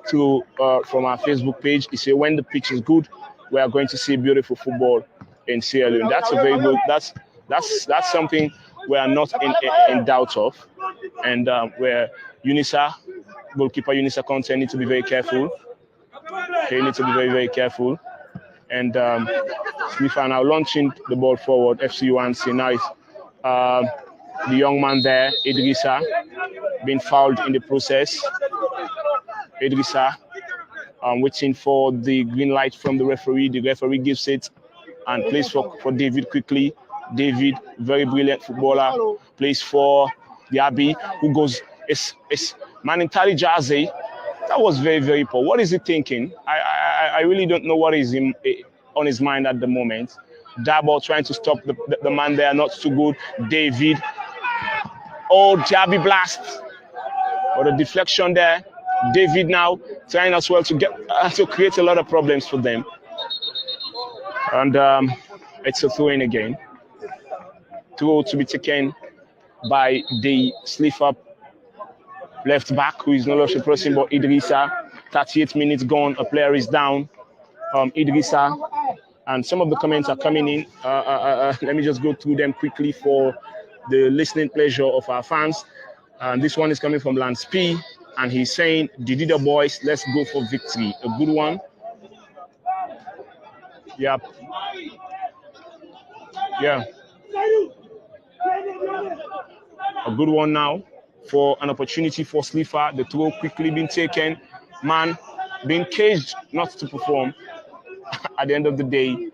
from our Facebook page. It says when the pitch is good, we are going to see beautiful football in Sierra Leone. That's a very good. That's something we are not in doubt of, and where goalkeeper Unisa Conte need to be very careful. They need to be very, very careful. And SLIFA now launching the ball forward. FC Johansen nice. The young man there, Idrissa, being fouled in the process. Idrissa waiting for the green light from the referee. The referee gives it and plays for David quickly. David, very brilliant footballer, plays for the Abbey, who goes, it's Manintali Jaze. That was very, very poor. What is he thinking? I really don't know what is on his mind at the moment. Dabo trying to stop the man there, not too good. David. Oh, Jabi blast. Or the deflection there. David now trying as well to create a lot of problems for them. And it's a throw-in again. Throw to be taken by the SLIFA left back, who is no longer pressing, but Idrissa. 38 minutes gone, a player is down. Idrissa, and some of the comments are coming in. Let me just go through them quickly for the listening pleasure of our fans. This one is coming from Lance P, and he's saying, Didida boys, let's go for victory. A good one. Yep. Yeah. A good one now for an opportunity for SLIFA. The throw quickly being taken. Man being caged not to perform. At the end of the day,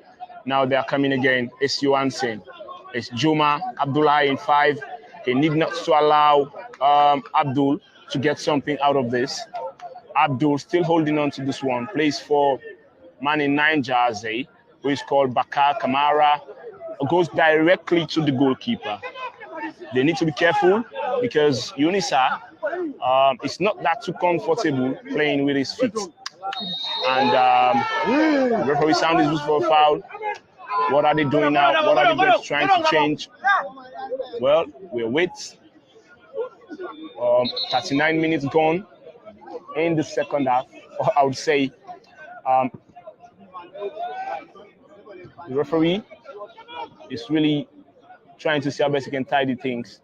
now they are coming again. It's Johansen. It's Juma Abdullah in 5. They need not to allow Abdul to get something out of this. Abdul still holding on to this one. Plays for man in 9 jersey, who is called Bakar Kamara. Goes directly to the goalkeeper. They need to be careful because Unisa is not that too comfortable playing with his feet. And referee sound is used for a foul. What are they doing now? What are they trying to change? Well, we'll wait. 39 minutes gone in the second half. I would say The referee is really trying to see how best he can tidy things.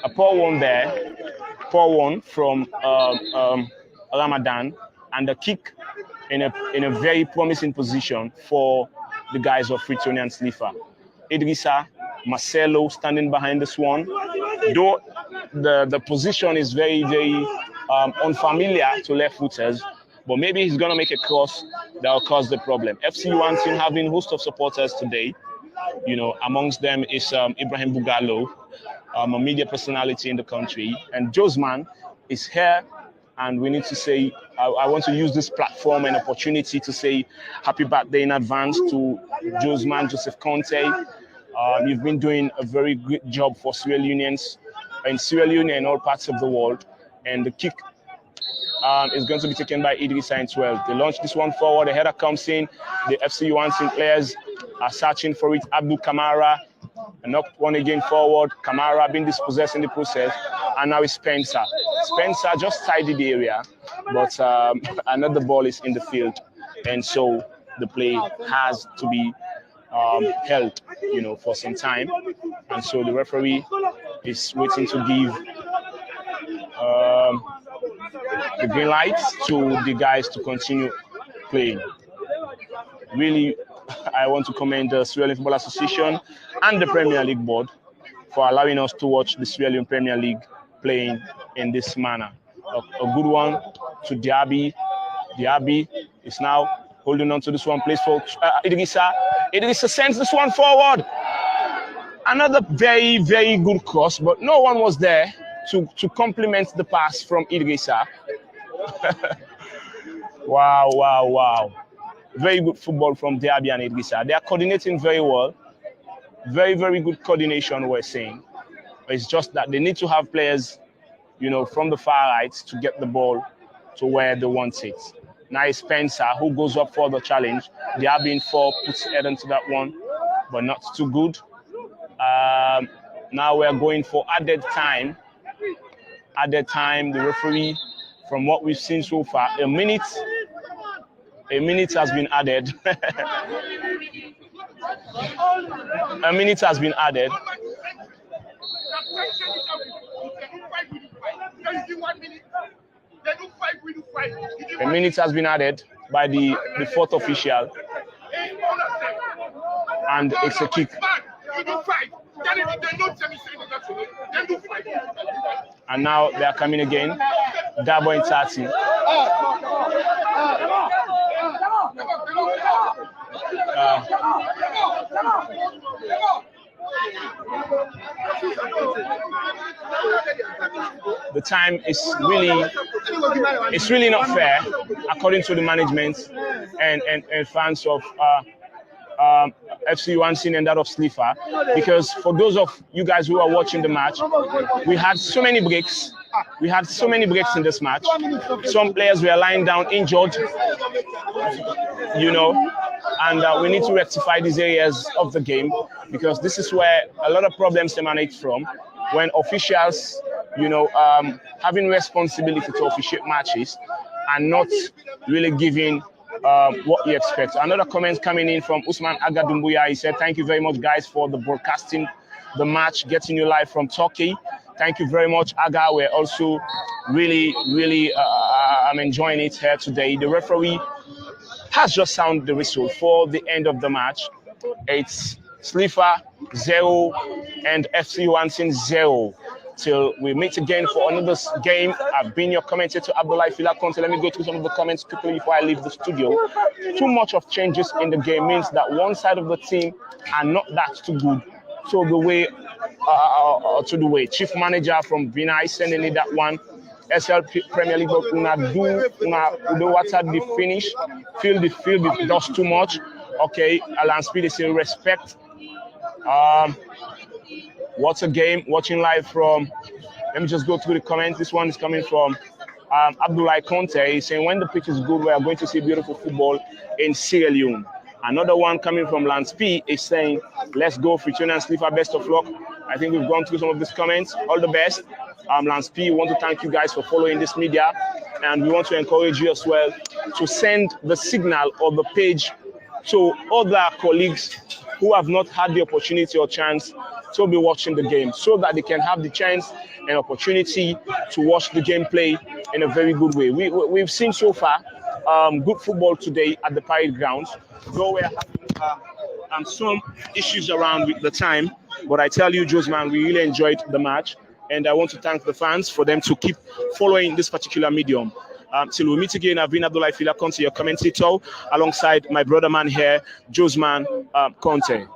A poor one there, poor one from Ramadan, and a kick in a very promising position for the guys of Freetonians SLIFA. Idrissa, Marcelo standing behind this one. Though the position is very, very unfamiliar to left-footers, but maybe he's going to make a cross that will cause the problem. FC Johansen having a host of supporters today. You know, amongst them is Ibrahim Bugalo, a media personality in the country, and Josman is here. And we need to say, I want to use this platform and opportunity to say happy birthday in advance to Josman, Joseph Conte. You've been doing a very great job for Sierra Leoneans in Sierra Leone and all parts of the world. And the kick is going to be taken by Idrissa in 12. They launch this one forward, the header comes in, the FC Johansen players are searching for it. Abdul Kamara knocked one again forward. Kamara being dispossessed in the process, and now it's Spencer. Spencer just tidied the area, but another ball is in the field, and so the play has to be held, you know, for some time, and so the referee is waiting to give the green light to the guys to continue playing. Really, I want to commend the Sierra Leone Football Association and the Premier League Board for allowing us to watch the Sierra Leone Premier League playing in this manner. A good one to Diaby. Diaby is now holding on to this one, plays for Idrissa. Idrissa sends this one forward. Another very, very good cross, but no one was there to complement the pass from Idrissa. Wow, wow, wow. Very good football from Diaby and Idrissa. They are coordinating very well. Very, very good coordination, we're saying. It's just that they need to have players, you know, from the far right to get the ball to where they want it. Now it's Spencer who goes up for the challenge. Diaby in 4 puts head into that one, but not too good. Now we're going for added time. Added time, the referee, from what we've seen so far, a minute has been added. A minute has been added. A minute has been added by the fourth official. And it's a kick. And now they are coming again. Dabo in 30. The time is really not fair, according to the management and fans of FC Johansen and that of SLIFA, because for those of you guys who are watching the match, we had so many breaks. We had so many breaks in this match. Some players were lying down injured, you know, and we need to rectify these areas of the game, because this is where a lot of problems emanate from when officials, you know, having responsibility to officiate matches and not really giving what you expect. Another comment coming in from Usman Agadumbuya. He said, "Thank you very much, guys, for the broadcasting the match, getting you live from Turkey." Thank you very much, Aga. We're also really, I'm enjoying it here today. The referee has just sounded the whistle for the end of the match. It's SLIFA 0 and FC Johansen 0. Till we meet again for another game. I've been your commentator, Abdullah Fila Conte. Let me go through some of the comments quickly before I leave the studio. Too much of changes in the game means that one side of the team are not that too good. So the way, Chief Manager from Vinay sending it that one. SL Premier League, una do what at the finish. Feel the dust too much. Okay, Alan Speed is in respect. What's a game? Watching live from, let me just go through the comments. This one is coming from Abdullah Conte. He's saying, when the pitch is good, we are going to see beautiful football in Sierra Leone. Another one coming from Lance P is saying, let's go, Freetonians SLIFA, best of luck. I think we've gone through some of these comments. All the best. Lance P, we want to thank you guys for following this media. And we want to encourage you as well to send the signal or the page So other colleagues who have not had the opportunity or chance to be watching the game, so that they can have the chance and opportunity to watch the gameplay in a very good way. We've seen so far good football today at the Parade Grounds, though we're having some issues around with the time. But I tell you, Josman, we really enjoyed the match. And I want to thank the fans for them to keep following this particular medium. Till we meet again, I've been Abdullah Fila Conte, your commentator, alongside my brother man here, Josman Conte.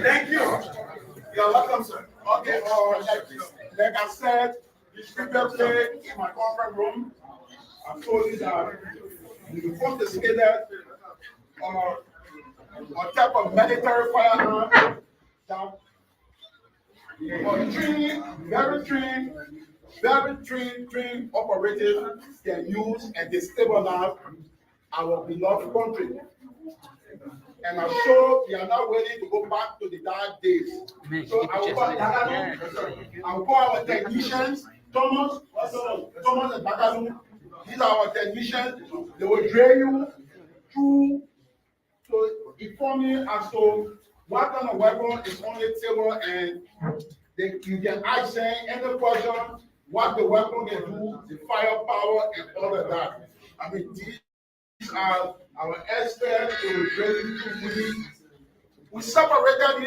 Thank you. You're welcome, sir. Okay, like I said, this people play in my conference room. I told you that we want to say that on type of military firearm that very trained operatives can use and destabilize our beloved country. And I'm sure we are not ready to go back to the dark days. So I will call our technicians, Thomas and Bakalu. These are our technicians. They will drill you through to inform you as to what kind of weapon is on the table, and you can ask them any question, what the weapon can do, the firepower, and all of that. I mean, these are our experts to drilling through. We separated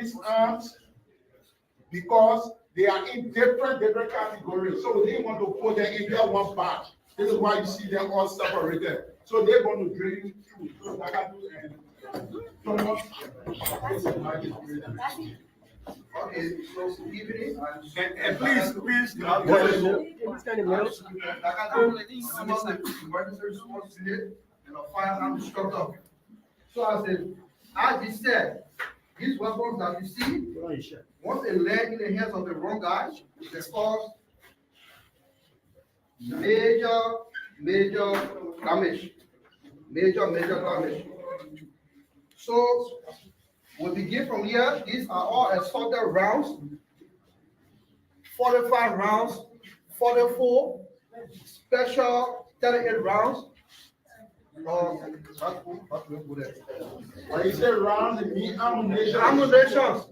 these arms because they are in different categories. So we didn't want to put them in there one batch. This is why you see them all separated. So they're going to drill through. Okay, so evening. And please, Some of the emergency response unit and a firearm instructor. So as he said, these weapons that you see, once they land in the hands of the wrong guy, they cause major damage. Major damage. So we begin from here. These are all assaulted rounds, 45 rounds, 44, special 38 rounds. when you say rounds, it means ammunition. Ammunitions.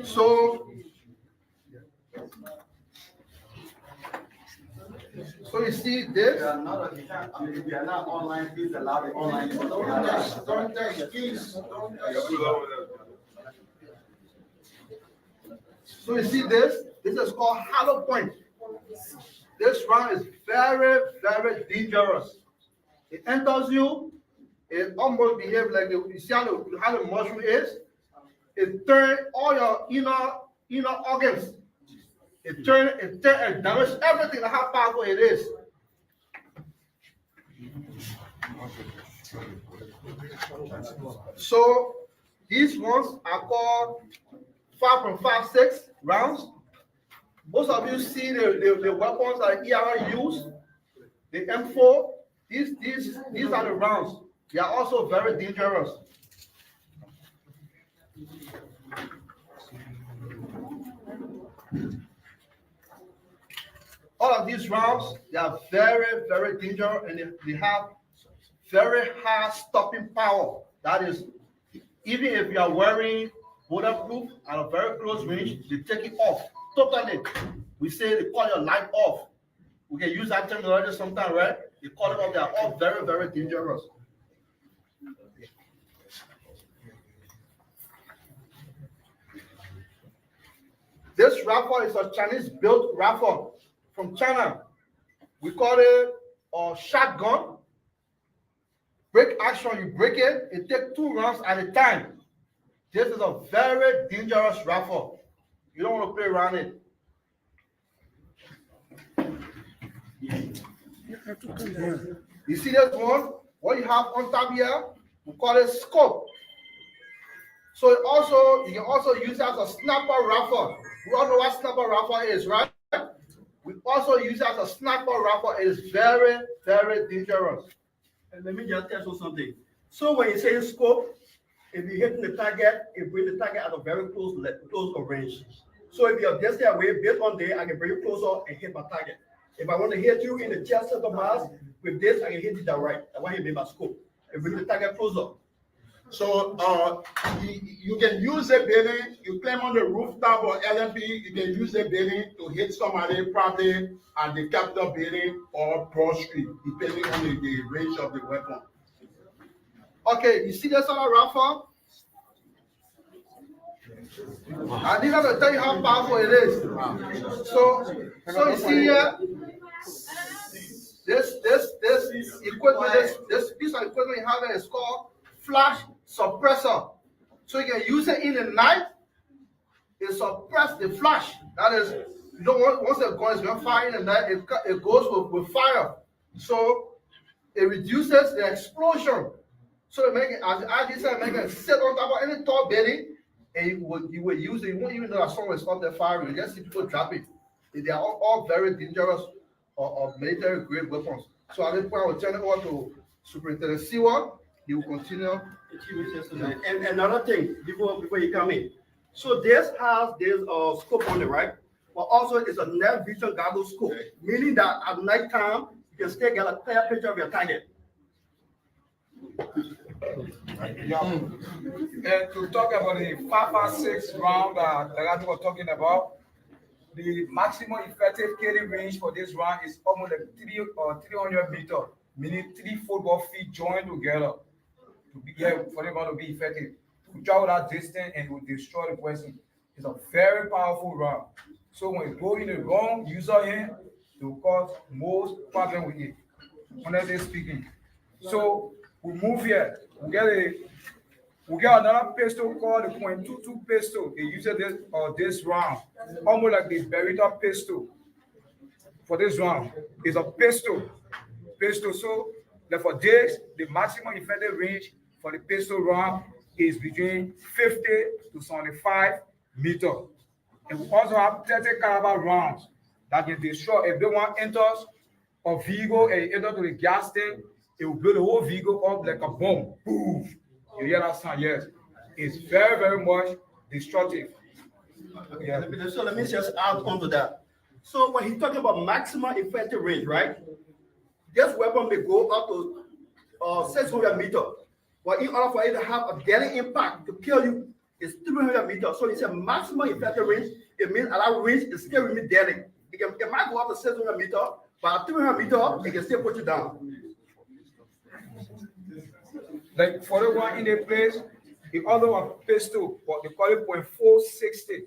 So you see this? They are not online. Please allow it online. Don't test, please. So you see this? This is called hollow point. This round is very dangerous. It enters you. It almost behaves like you see how the mushroom is. It turns all your inner organs. It damages everything. How powerful it is. So these ones are called 5.56 rounds. Most of you see the weapons that ERA use, the M4. These are the rounds. They are also very dangerous. All of these rounds, they are very dangerous, and they have very high stopping power. That is, even if you are wearing bulletproof at a very close range, they take it off totally. We say they call your light off. We can use that terminology sometimes, right? They call it off. They are all very dangerous. This rifle is a Chinese-built rifle from China. We call it a shotgun. Break action, you break it. It takes 2 rounds at a time. This is a very dangerous rifle. You don't want to play around it. You see this one? What you have on top here? We call it scope. So you can also use it as a sniper rifle. We all know what sniper rifle is, right? We also use it as a sniper rifle. It is very dangerous. And let me just tell you something. So when you say scope, If you hit the target, it brings the target at a very close range. So if you're distance away, based on there, I can bring you closer and hit my target. If I want to hit you in the chest of the mass, with this, I can hit it direct. That's why he made my scope. It brings the target closer. So you can use a building, you climb on the rooftop or LMP, you can use a building to hit somebody probably at the Capitol building or Broad Street, depending on the range of the weapon. Okay, you see this on a rifle? I need to tell you how powerful it is. So you see here, this equipment, this piece of equipment you have is called flash suppressor. So you can use it in the night. It suppresses the flash. That is, you don't want, once the gun is going to fire in the night, it goes with fire. So it reduces the explosion. So it make it, as I just said, make it sit on top of any tall building, and you would use it. You won't even know that someone is up there firing. You just see people drop it. They are all very dangerous or military grade weapons. So at this point, I will turn it over to Superintendent Siwa. He will continue. And another thing before you come in. So this has this scope on it, right? But also it's a night vision goggle scope, meaning that at night time you can still get a clear picture of your target. Yeah. And to talk about the 5.56 round that I was talking about, the maximum effective killing range for this round is almost like 300 meters, meaning 3 football field joined together to be for them to be effective. To travel that distance and will destroy the person. It's a very powerful round. So when you go in the wrong user hand, it will cause most problem with it. Honestly speaking. So we move here. We get another pistol called the .22 pistol. They use this round, almost like the Beretta pistol. For this round, it's a pistol. So for this, the maximum effective range for the pistol round is between 50 to 75 meters. And we also have 30 caliber rounds that can destroy. If they want enters a vehicle and enter to the gas tank, it will blow the whole vehicle up like a bomb. Boom! You hear that sound? Yes. It's very, very much destructive. Yeah. So let me just add on to that. So when he's talking about maximum effective range, right? This weapon may go up to 600 meters. But in order for it to have a deadly impact to kill you, it's 300 meters. So it's a maximum effective range. It means at that range, it's still really deadly. It might go up to 600 meters, but at 300 meters, it can still put you down. Like for the one in the place, it also a pistol, but they call it .460.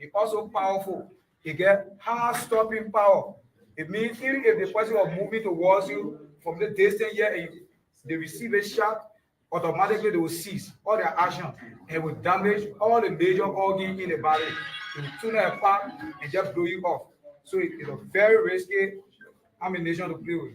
It's also powerful. It get high stopping power. It means even if the person was moving towards you from the distance here and they receive a shot, automatically they will cease all their action and will damage all the major organs in the body. It will tune it apart and just blow you off. So it's a very risky ammunition to play with.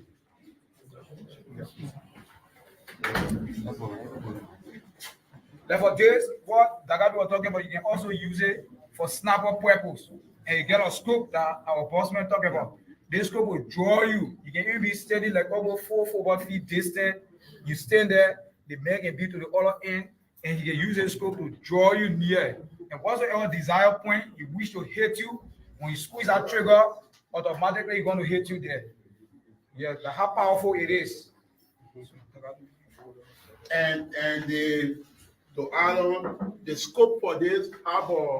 Therefore, this what Dagadu was talking about, you can also use it for sniper purpose. And you get a scope that our bossman talked about. This scope will draw you. You can even be steady like over 4 football feet distant. You stand there, the man can be to the other end, and he can use his scope to draw you near. And whatsoever desired point you wish to hit you, when you squeeze that trigger, automatically you're going to hit you there. Yeah, that's how powerful it is. And the to add on, the scope for this have a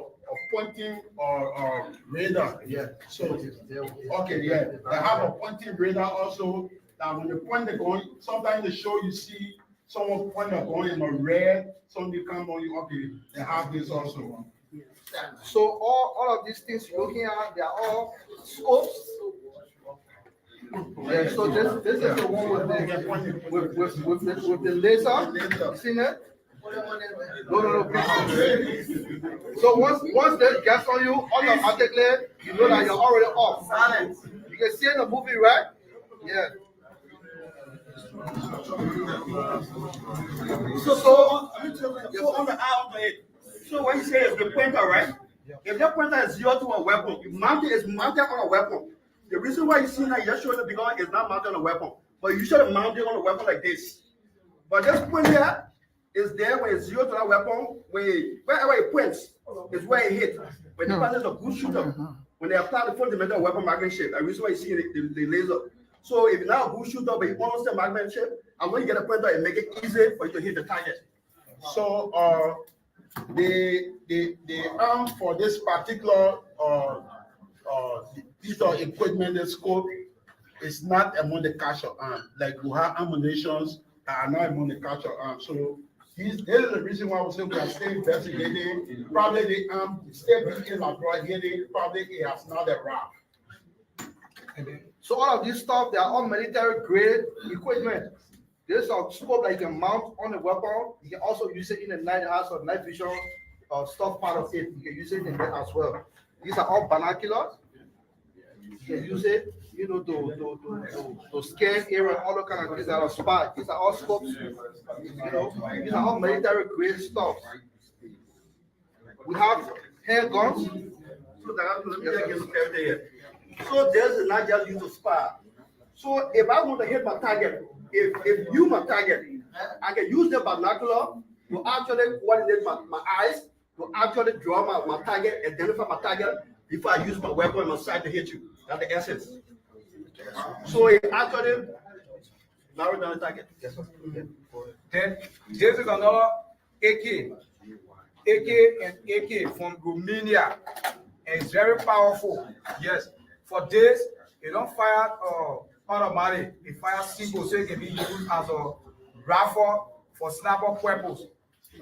pointing or radar. Yeah. So okay, yeah. They have a pointing radar also. That when you point the gun, sometimes in the show you see someone point the gun in a red, somebody come on you. Okay, they have this also. So all of these things you're looking at, they are all scopes. Yeah, so this is the one with the laser. You seen it? No, please. So once they gets on you, automatically you know that you're already off. You can see in the movie, right? Yeah. So on the eye of it. So when you say it's the pointer, right? If that pointer is zero to a weapon, you mount it, it's mounted on a weapon. The reason why you see that you're showing it because it's not mounted on a weapon, but you should have mounted on a weapon like this. But this point here, is there when it's zero to that weapon, wherever it points, is where it hits. When the person is a good shooter, when they apply the fundamental weapon marksmanship, the reason why you see the laser. So if you're not a good shooter, but you understand marksmanship, and when you get a pointer, it make it easy for you to hit the target. So the arm for this particular piece of equipment, the scope, is not among the capture arm. Like we have ammunitions that are not among the capture arm. So this is the reason why we say we are still investigating. Probably the arm still in my brother hitting. Probably it has not a wrap. So all of this stuff, they are all military grade equipment. There's a scope that you can mount on the weapon. You can also use it in the night house or night vision stuff part of it. You can use it in that as well. These are all binoculars. You can use it, you know, to scan area, all the kind of things that are spy. These are all scopes. You know, these are all military grade stuff. We have handguns. So that let me just get everything here. So there's not just use to spy. So if I want to hit my target, if you my target, I can use the binocular to actually coordinate my eyes, to actually draw my target, identify my target before I use my weapon on my side to hit you. That's the essence. So it actually narrow down the target. Yes, sir. Then this is another AK and AK from Romania, and it's very powerful. Yes, for this you don't fire automatic. It fires single, so it can be used as a rifle for sniper purpose.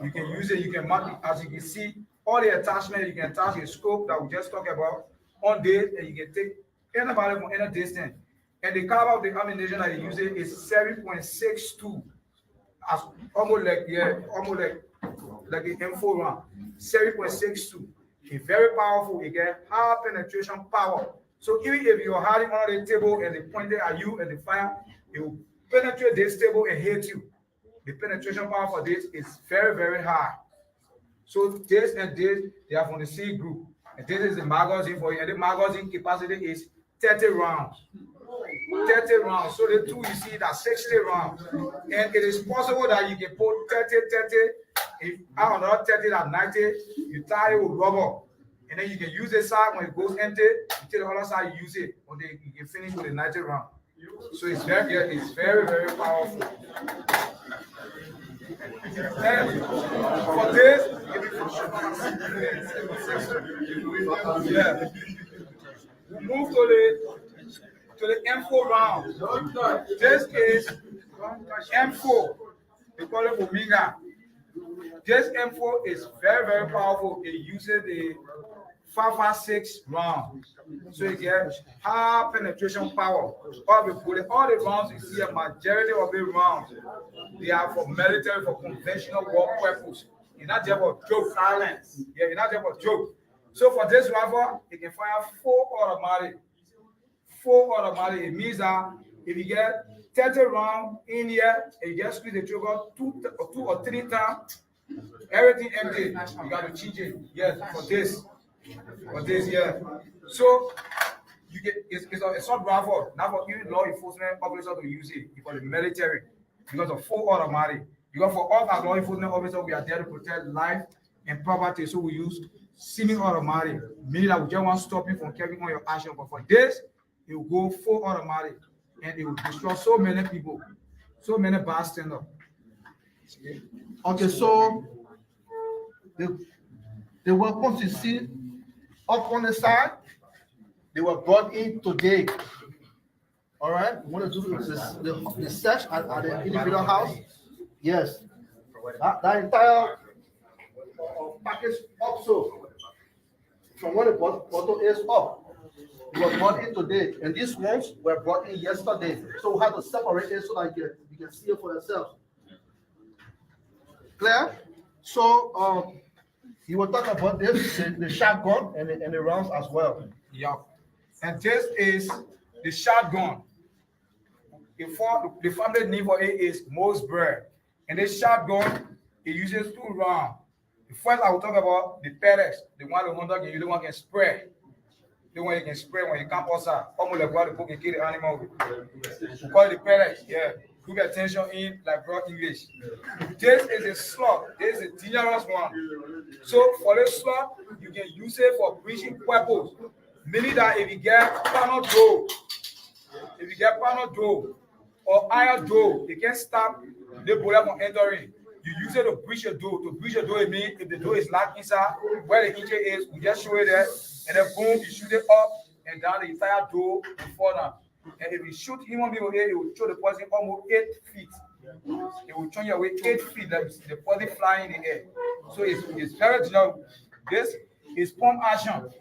You can use it. You can mount it. As you can see, all the attachments, you can attach a scope that we just talked about on this, and you can take anybody from any distance. And the caliber of the ammunition that you use it is 7.62, as almost like the M4 round. 7.62. It's very powerful. It gets high penetration power. So even if you're hiding under the table and they pointed at you and the fire, it will penetrate this table and hit you. The penetration power for this is very, very high. So this and this, they are from the C group. And this is the magazine for you. And the magazine capacity is 30 rounds. 30 rounds. So the two you see that 60 rounds. And it is possible that you can put 30, if out another 30 that 90, you tie it with rubber. And then you can use this side when it goes empty, you take the other side, you use it, or then you can finish with a 90 round. So it's very, very powerful. And for this, we move to the M4 round. This is M4. They call it Omega. This M4 is very, very powerful. It uses the 5.56 round. So you get high penetration power. All the rounds you see, a majority of the rounds, they are for military, for conventional war purpose. You're not just for joke silence. Yeah, you're not just for joke. So for this rifle, it can fire 4 automatic. 4 automatic. It means that if you get 30 rounds in here, and you just squeeze the trigger 2 or 3 times, everything empty. You got to change it. Yes, for this. For this, yeah. So you get it's not rifle, not for even law enforcement officers to use it. It's for the military because of 4 automatic. Because for all our law enforcement officers, we are there to protect life and property. So we use semi-automatic, meaning that we just want to stop you from carrying on your action. But for this, it will go 4 automatic, and it will destroy so many people, so many bystanders. Okay, so the weapons you see up on the side, they were brought in today. All right, we want to do the search at the individual house. Yes, that entire package also, from where the bottle is up, they were brought in today, and these ones were brought in yesterday. So we have to separate it so that you can see it for yourself. Clear? So you will talk about this, the shotgun and the rounds as well. Yeah. And this is the shotgun. The family name for it is Mossberg. And this shotgun, it uses 2 rounds. The first I will talk about the pellets, the one the hunter can use, the one can spray. The one you can spray when you camp outside. Almost like what the book can kill the animal with. We call it the pellets, yeah. group attention in like broad English. This is a slot. This is a dangerous one. So for this slot, you can use it for preaching purpose. Meaning that if you get panel door, or iron door, they can stop the bullet from entering. You use it to breach your door. To breach your door, it means if the door is locked inside, where the entry is, we just show it there, and then boom, you shoot it up and down the entire door and fall down. And if you shoot human being here, it will show the person almost 8 feet. It will turn your way 8 feet, the person flying in the air. So it's very dangerous. This is pump action.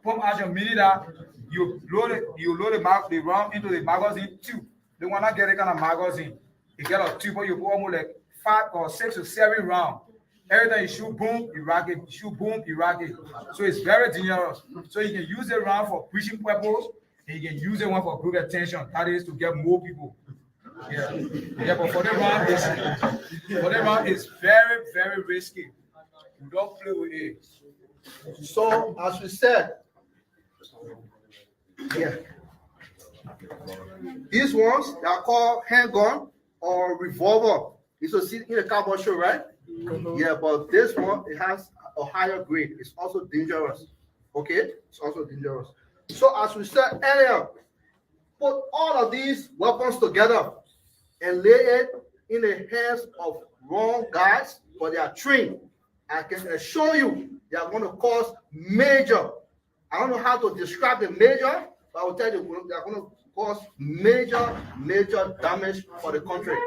Pump action meaning that you load the round into the magazine tube. The one that get a kind of magazine, you get a tube, you put almost like 5 or 6 or 7 rounds. Every time you shoot, boom, you rack it. You shoot, boom, you rack it. So it's very dangerous. So you can use it round for preaching purpose, and you can use it one for group attention. That is to get more people. Yeah. But for the round, it's very, very risky. You don't play with it. So as we said, yeah, these ones they are called handgun or revolver. You should see in the cowboy show, right? Yeah, but this one it has a higher grade. It's also dangerous. Okay, it's also dangerous. So as we said earlier, put all of these weapons together and lay it in the hands of wrong guys, but they are trained. I can assure you they are going to cause major. I don't know how to describe the major, but I will tell you they are going to cause major damage for the country.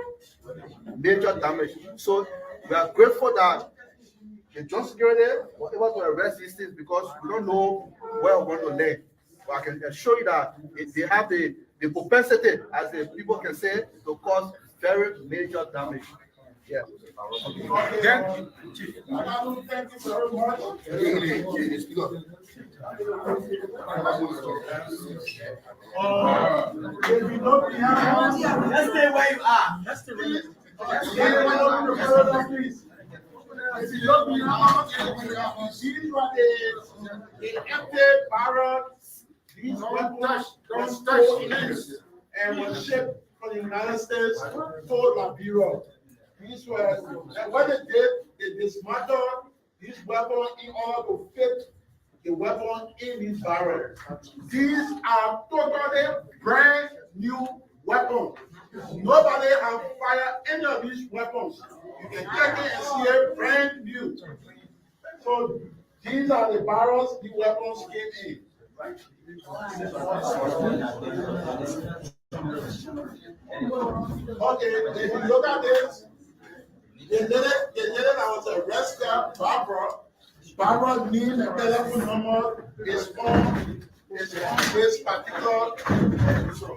Major damage. So we are grateful that the joint security was able to arrest these things because we don't know where we're going to land. But I can assure you that they have the propensity, as the people can say, to cause very major damage. Yeah. Okay. Thank you very much. Let's stay where you are. Let's stay where you are. These are the empty barrels. These weapons don't stolen and were shipped from the United States to Liberia. These were, and what they did, they dismantled these weapons in order to fit the weapon in these barrels. These are totally brand new weapons. Nobody has fired any of these weapons. You can check it and see it brand new. So these are the barrels the weapons came in. Okay, if you look at this, the lady that was arrested, Barbara name and telephone number is on this particular. So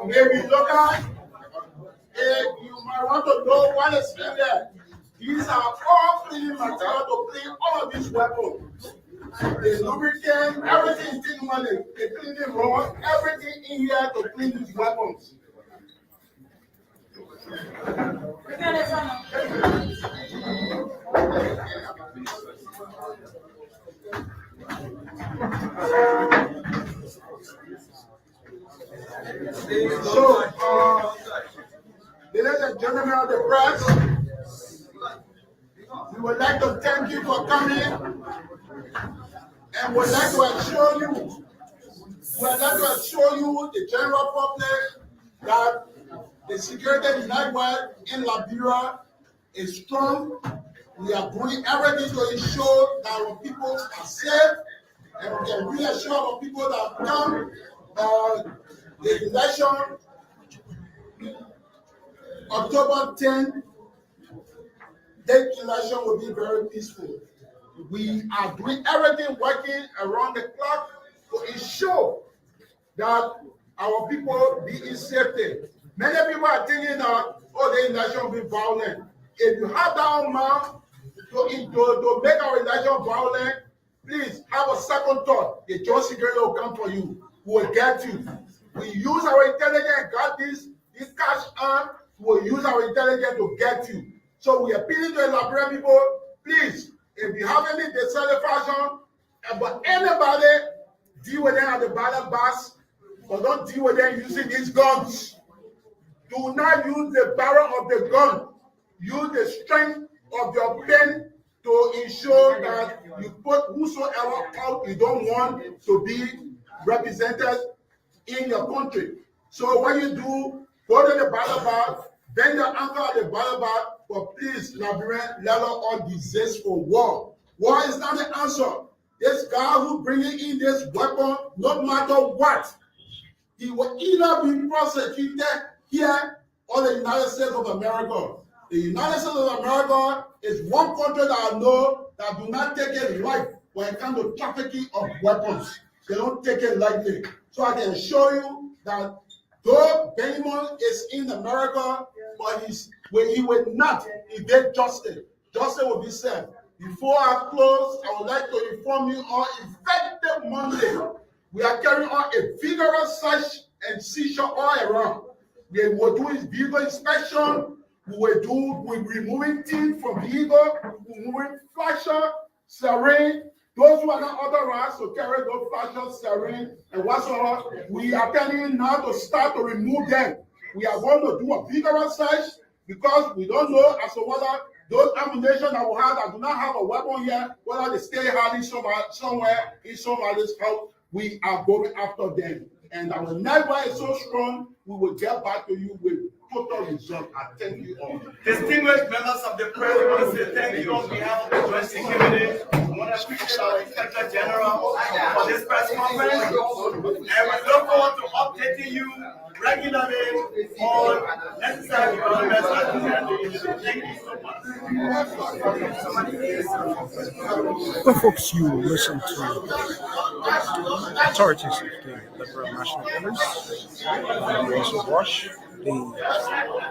if you look at you might want to know what is in there. These are all cleaning material to clean all of these weapons. The lubricant, everything is clean money. The cleaning rod, everything in here to clean these weapons. So, ladies and gentlemen of the press, we would like to thank you for coming and would like to assure you, the general public, that the security network in Liberia is strong. We are doing everything to ensure that our people are safe, and we can reassure our people that come the election October 10th, that election will be very peaceful. We are doing everything working around the clock to ensure that our people be in safety. Many people are thinking that, the election will be violent. If you have that amount to make our election violent, please have a second thought. The joint security will come for you. We will get you. We use our intelligence and got these This cash arm will use our intelligence to get you. So we are appealing to the Liberian people, please, if you have any decided fashion, but anybody deal with them at the ballot box, but don't deal with them using these guns. Do not use the barrel of the gun. Use the strength of your pen to ensure that you put whosoever out you don't want to be represented in your country. So what you do, go to the ballot box, bend your ankle at the ballot box, but please, Liberian, let us all desist for war. War is not the answer. This guy who bringing in this weapon, no matter what, he will either be prosecuted here or the United States of America. The United States of America is one country that I know that do not take it light when it comes to trafficking of weapons. They don't take it lightly. So I can show you that though Benjamin is in America, but he will not evade justice. Justice will be served. Before I close, I would like to inform you on effective Monday. We are carrying on a vigorous search and seizure all around. We will do vehicle inspection. We're removing teeth from vehicle, removing flasher, siren. Those who are not authorized to carry those flasher, siren, and whatsoever, we are telling now to start to remove them. We are going to do a vigorous search because we don't know as to whether those ammunition that we have that do not have a weapon here, whether they stay hiding somewhere in somebody's house, we are going after them. And our network is so strong, we will get back to you with total result. I thank you all. Distinguished members of the press, we want to say thank you on behalf of the joint security. We want to appreciate our Inspector General for this press conference. And we look forward to updating you regularly on necessary developments as we can. Thank you so much. Well, folks, you listen to authorities of the Liberal National Police. You also watch the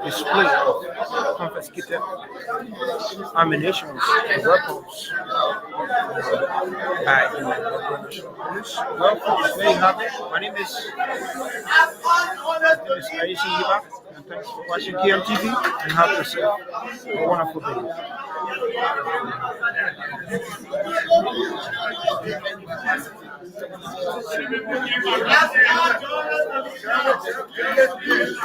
display of confiscated ammunition and weapons by the Liberal National Police. Well, folks, there you have it. My name is Aisha, and thanks for watching KMTV, and have yourself a wonderful day. Please.